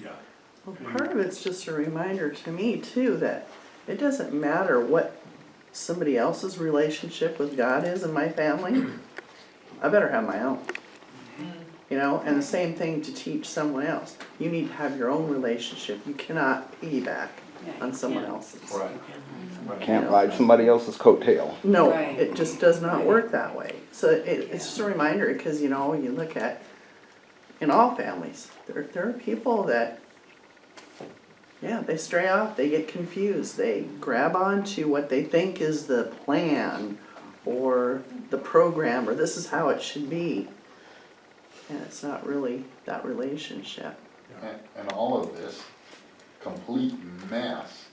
Yeah. Well, part of it's just a reminder to me too that it doesn't matter what somebody else's relationship with God is in my family. I better have my own. And the same thing to teach someone else. You need to have your own relationship. You cannot piggyback on someone else's. Right. Can't ride somebody else's coattail. No, Right. it just does not work that way. So it's just a reminder, because, you know, you look at, in all families, there are people that, yeah, they stray off, they get confused, they grab onto what they think is the plan or the program, or this is how it should be. And it's not really that relationship. And all of this, complete mess,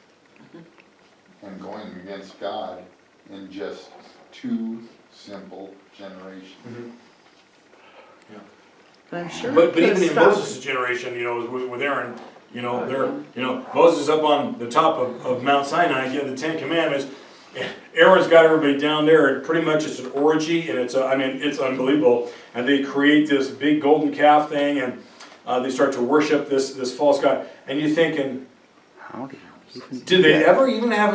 and going against God in just 2 simple generations. And I'm sure. But it could've even in stopped. Moses' generation, you know, with Aaron, you know, Moses up on the top of Mount Sinai, you know, the 10 Commandments. Aaron's got everybody down there, and pretty much it's an orgy, and it's unbelievable. And they create this big golden calf thing, and they start to worship this false god. And you're thinking, How do you even did they ever even have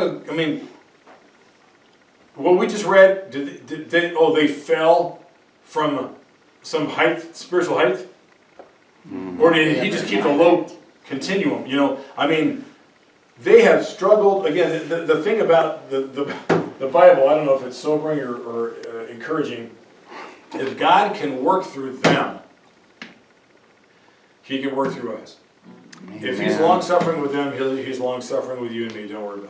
what we just read, they fell from some height, spiritual height? Or did he just keep the low continuum, you know? I mean, they have struggled, again, the thing about the Bible, I don't know if it's sobering or encouraging, if God can work through them, he can work through us. If he's long-suffering with them, he's long-suffering with you and me, don't worry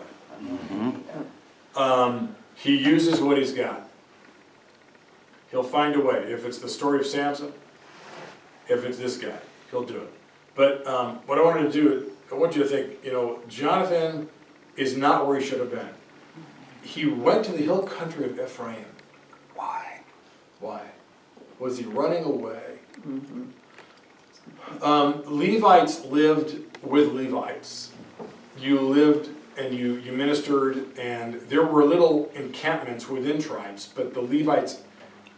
about it. He uses what he's got. He'll find a way. If it's the story of Samson, if it's this guy, he'll do it. But what I wanted to do, I want you to think, you know, Jonathan is not where he should have been. He went to the hill country of Ephraim. Why? Why? Was he running away? Levites lived with Levites. You lived and you ministered, and there were little encampments within tribes, but the Levites,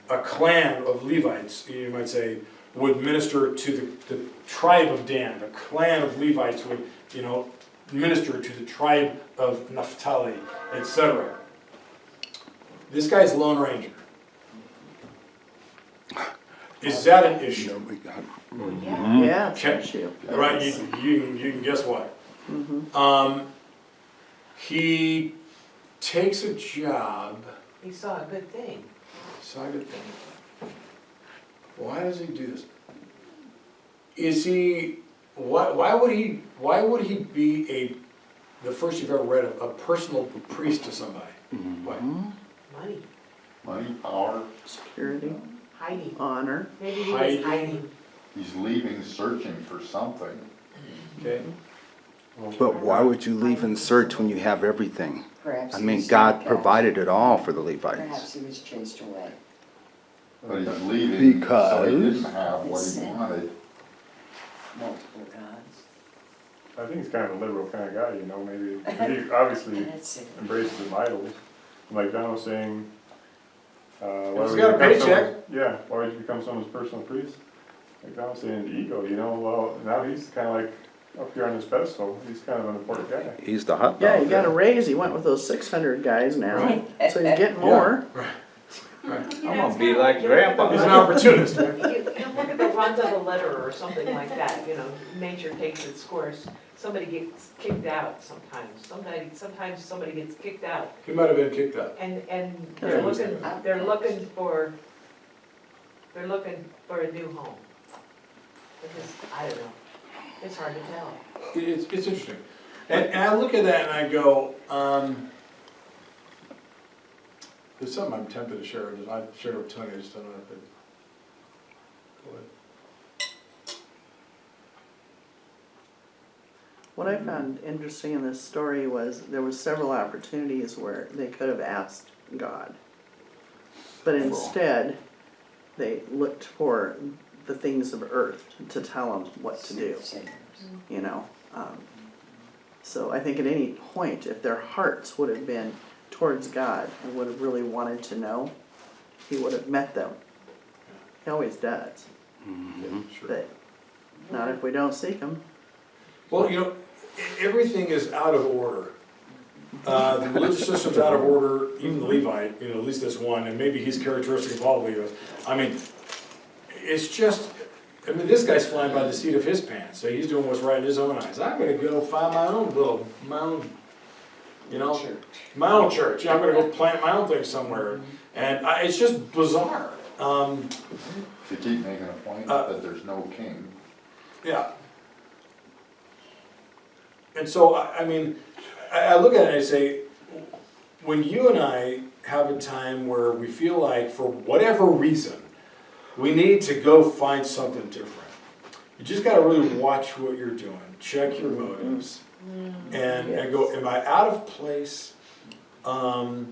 a clan of Levites, you might say, would minister to the tribe of Dan. A clan of Levites would, you know, minister to the tribe of Naphtali, etc. This guy's Lone Ranger. Is that an issue? Yeah, it's an issue. Right, you can guess why. He takes a job. He saw a good thing. Saw a good thing. Why does he do this? Is he? Why would he be the first you've ever read a personal priest to somebody? Why? Money, power. Security. Hiding. Honor. Maybe he was hiding. He's leaving searching for something. Okay. But why would you leave in search when you have everything? Perhaps I he mean, was God chased. provided it all for the Levites. Perhaps he was chased away. But he's leaving so he Because- didn't have what he wanted. Multiple gods. I think he's kind of a liberal kind of guy, you know, maybe. He obviously That's it. embraces his idols. Like Don was saying, why He's would got a you become paycheck. why would you become someone's personal priest? Like Don was saying, the ego, you know, well, now he's kind of like up here on this pedestal. He's kind of an important guy. He's the hot dog. Yeah, he got a raise. He went with those 600 guys now. Right. So he's getting more. Right. I'm gonna be like Grandpa. He's an opportunist. You look at the runs of a letter or something like that, you know, nature takes its course. Somebody gets kicked out sometimes. Sometimes somebody gets kicked out. He might have been kicked out. And they're looking for a new home. Because, I don't know, it's hard to tell. It's interesting. And I look at that and I go, there's something I'm tempted to share. I shared it with Tony, I just don't know if it. Go ahead. What I found interesting in this story was there were several opportunities where they could have asked God. But instead, they looked for the things of earth to tell them what to do, you know. So I think at any point, if their hearts would have been towards God and would have really wanted to know, he would have met them. He always does. Yeah, sure. But not if we don't seek him. Well, you know, everything is out of order. The religious system's out of order, even the Levite, you know, at least this one, and maybe he's characteristic of all Levites. I mean, it's just, I mean, this guy's flying by the seat of his pants, so he's doing what's right in his own eyes. I'm gonna go find my own, you know, my own church. I'm gonna go plant my own thing somewhere. And it's just bizarre. To keep making a point that there's no king. Yeah. And so, I mean, I look at it and I say, when you and I have a time where we feel like, for whatever reason, we need to go find something different, you just got to really watch what you're doing, check your motives, and go, am I out of place? Do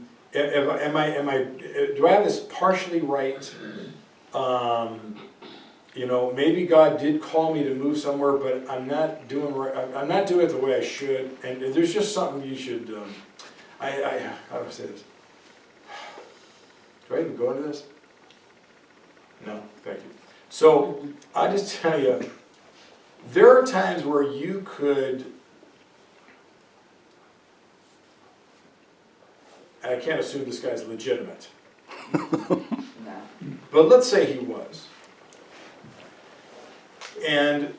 I have this partially right? You know, maybe God did call me to move somewhere, but I'm not doing it the way I should. And there's just something you should. How do I say this? Do I even go into this? No, thank you. So I just tell you, there are times where you could. I can't assume this guy's legitimate. But let's say he was. And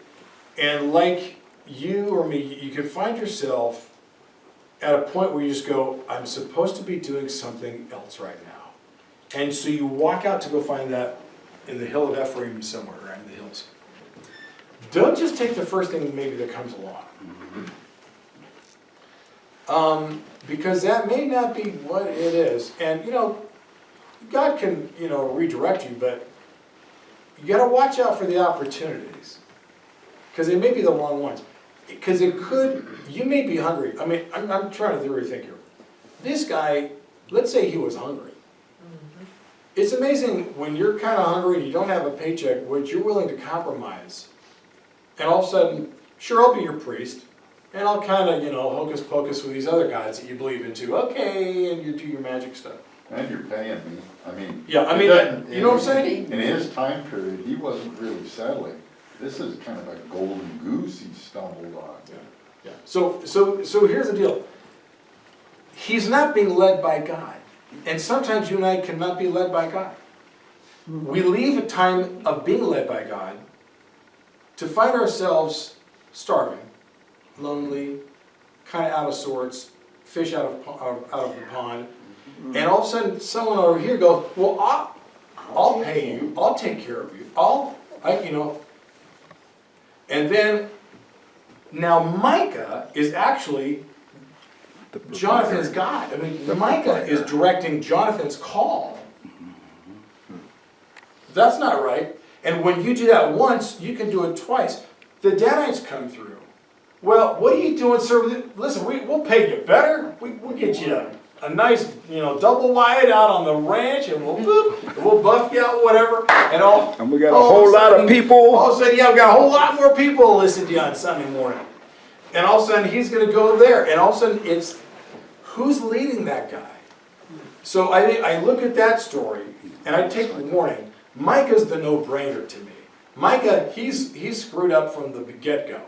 like you or me, you can find yourself at a point where you just go, I'm supposed to be doing something else right now. And so you walk out to go find that in the hill of Ephraim somewhere, right in the hills. Don't just take the first thing maybe that comes along. Because that may not be what it is. And, you know, God can, you know, redirect you, but you got to watch out for the opportunities. Because they may be the wrong ones. Because it could, you may be hungry. I mean, I'm trying to really think here. This guy, let's say he was hungry. It's amazing when you're kind of hungry and you don't have a paycheck, what you're willing to compromise. And all of a sudden, sure, I'll be your priest. And I'll kind of, you know, hocus pocus with these other gods that you believe into. Okay, and you do your magic stuff. And you're paying me. I mean. Yeah, I mean, you know what I'm saying? In his time period, he wasn't really settling. This is kind of a golden goose he stumbled on. Yeah. So here's the deal. He's not being led by God. And sometimes you and I cannot be led by God. We leave a time of being led by God to find ourselves starving, lonely, kind of out of sorts, fish out of the pond. And all of a sudden, someone over here goes, well, I'll pay you. I'll take care of you. You know. And then, now Micah is actually Jonathan's God. I mean, Micah is directing Jonathan's call. That's not right. And when you do that once, you can do it twice. The Danites come through. Well, what are you doing, sir? Listen, we'll pay you better. We'll get you a nice, you know, double wide out on the ranch, and we'll buff you out, whatever. And we got a whole lot of people. All of a sudden, yeah, we got a whole lot more people to listen to you on Sunday morning. And all of a sudden, he's going to go there. And all of a sudden, it's who's leading that guy? So I look at that story, and I take warning. Micah's the no-brainer to me. Micah, he's screwed up from the get-go.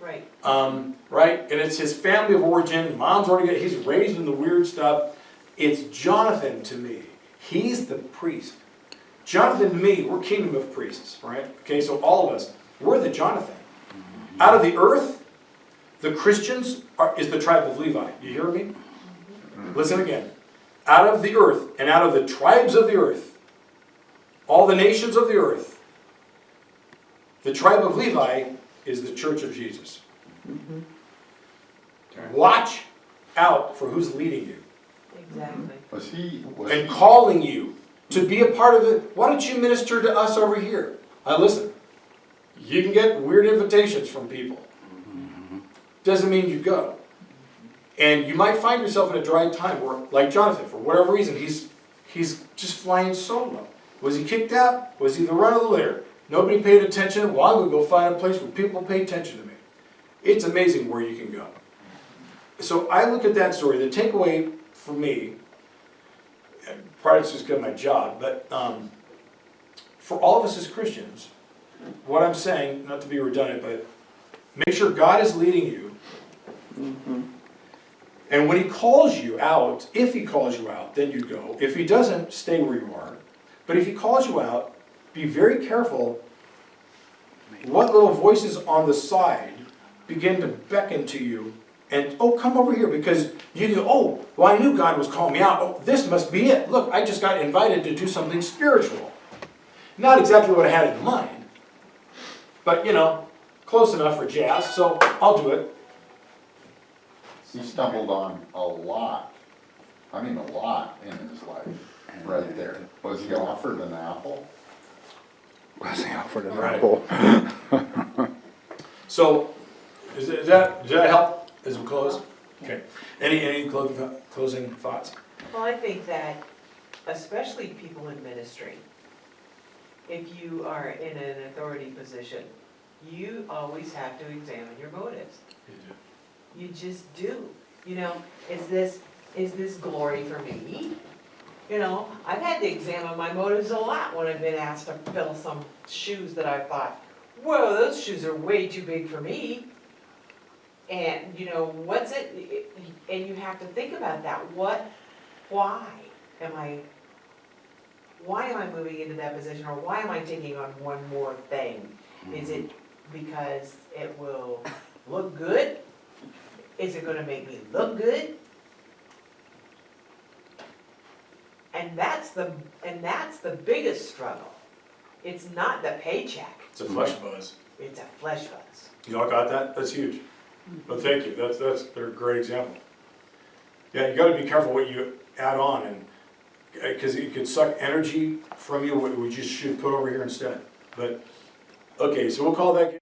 Right. Right? And it's his family of origin. Mom's already he's raised in the weird stuff. It's Jonathan to me. He's the priest. Jonathan and me, we're kingdom of priests, right? Okay, so all of us, we're the Jonathan. Out of the earth, the Christians is the tribe of Levi. You hear me? Listen again. Out of the earth and out of the tribes of the earth, all the nations of the earth, the tribe of Levi is the church of Jesus. Watch out for who's leading you. Exactly. And calling you to be a part of it. Why don't you minister to us over here? Listen, you can get weird invitations from people. Doesn't mean you go. And you might find yourself in a dry time where, like Jonathan, for whatever reason, he's just flying solo. Was he kicked out? Was he the run of the litter? Nobody paid attention. Well, I'm going to go find a place where people pay attention to me. It's amazing where you can go. So I look at that story. The takeaway for me, part of it's just because of my job, but for all of us as Christians, what I'm saying, not to be redundant, but make sure God is leading you. And when He calls you out, if He calls you out, then you go. If He doesn't, stay where you are. But if He calls you out, be very careful what little voices on the side begin to beckon to you and, oh, come over here, because you go, oh, well, I knew God was calling me out. Oh, this must be it. Look, I just got invited to do something spiritual. Not exactly what I had in mind, but, you know, close enough for jazz, so I'll do it. He stumbled on a lot, I mean a lot in his life, right there. Was he offered an apple? Was he offered an Right. apple? So, does that help as we close? Okay. Any closing thoughts? Well, I think that, especially people in ministry, if you are in an authority position, you always have to examine your motives. You just do. You know, is this glory for me? You know, I've had to examine my motives a lot when I've been asked to fill some shoes that I thought, whoa, those shoes are way too big for me. And, you know, what's it? And you have to think about that. Why am I moving into that position, or why am I taking on one more thing? Is it because it will look good? Is it gonna make me look good? And that's the biggest struggle. It's not the paycheck. It's a flesh buzz. It's a flesh buzz. You all got that? That's huge. But thank you. That's a great example. Yeah, you got to be careful what you add on, and because it could suck energy from you, what we just should put over here instead. But okay, so we'll call that.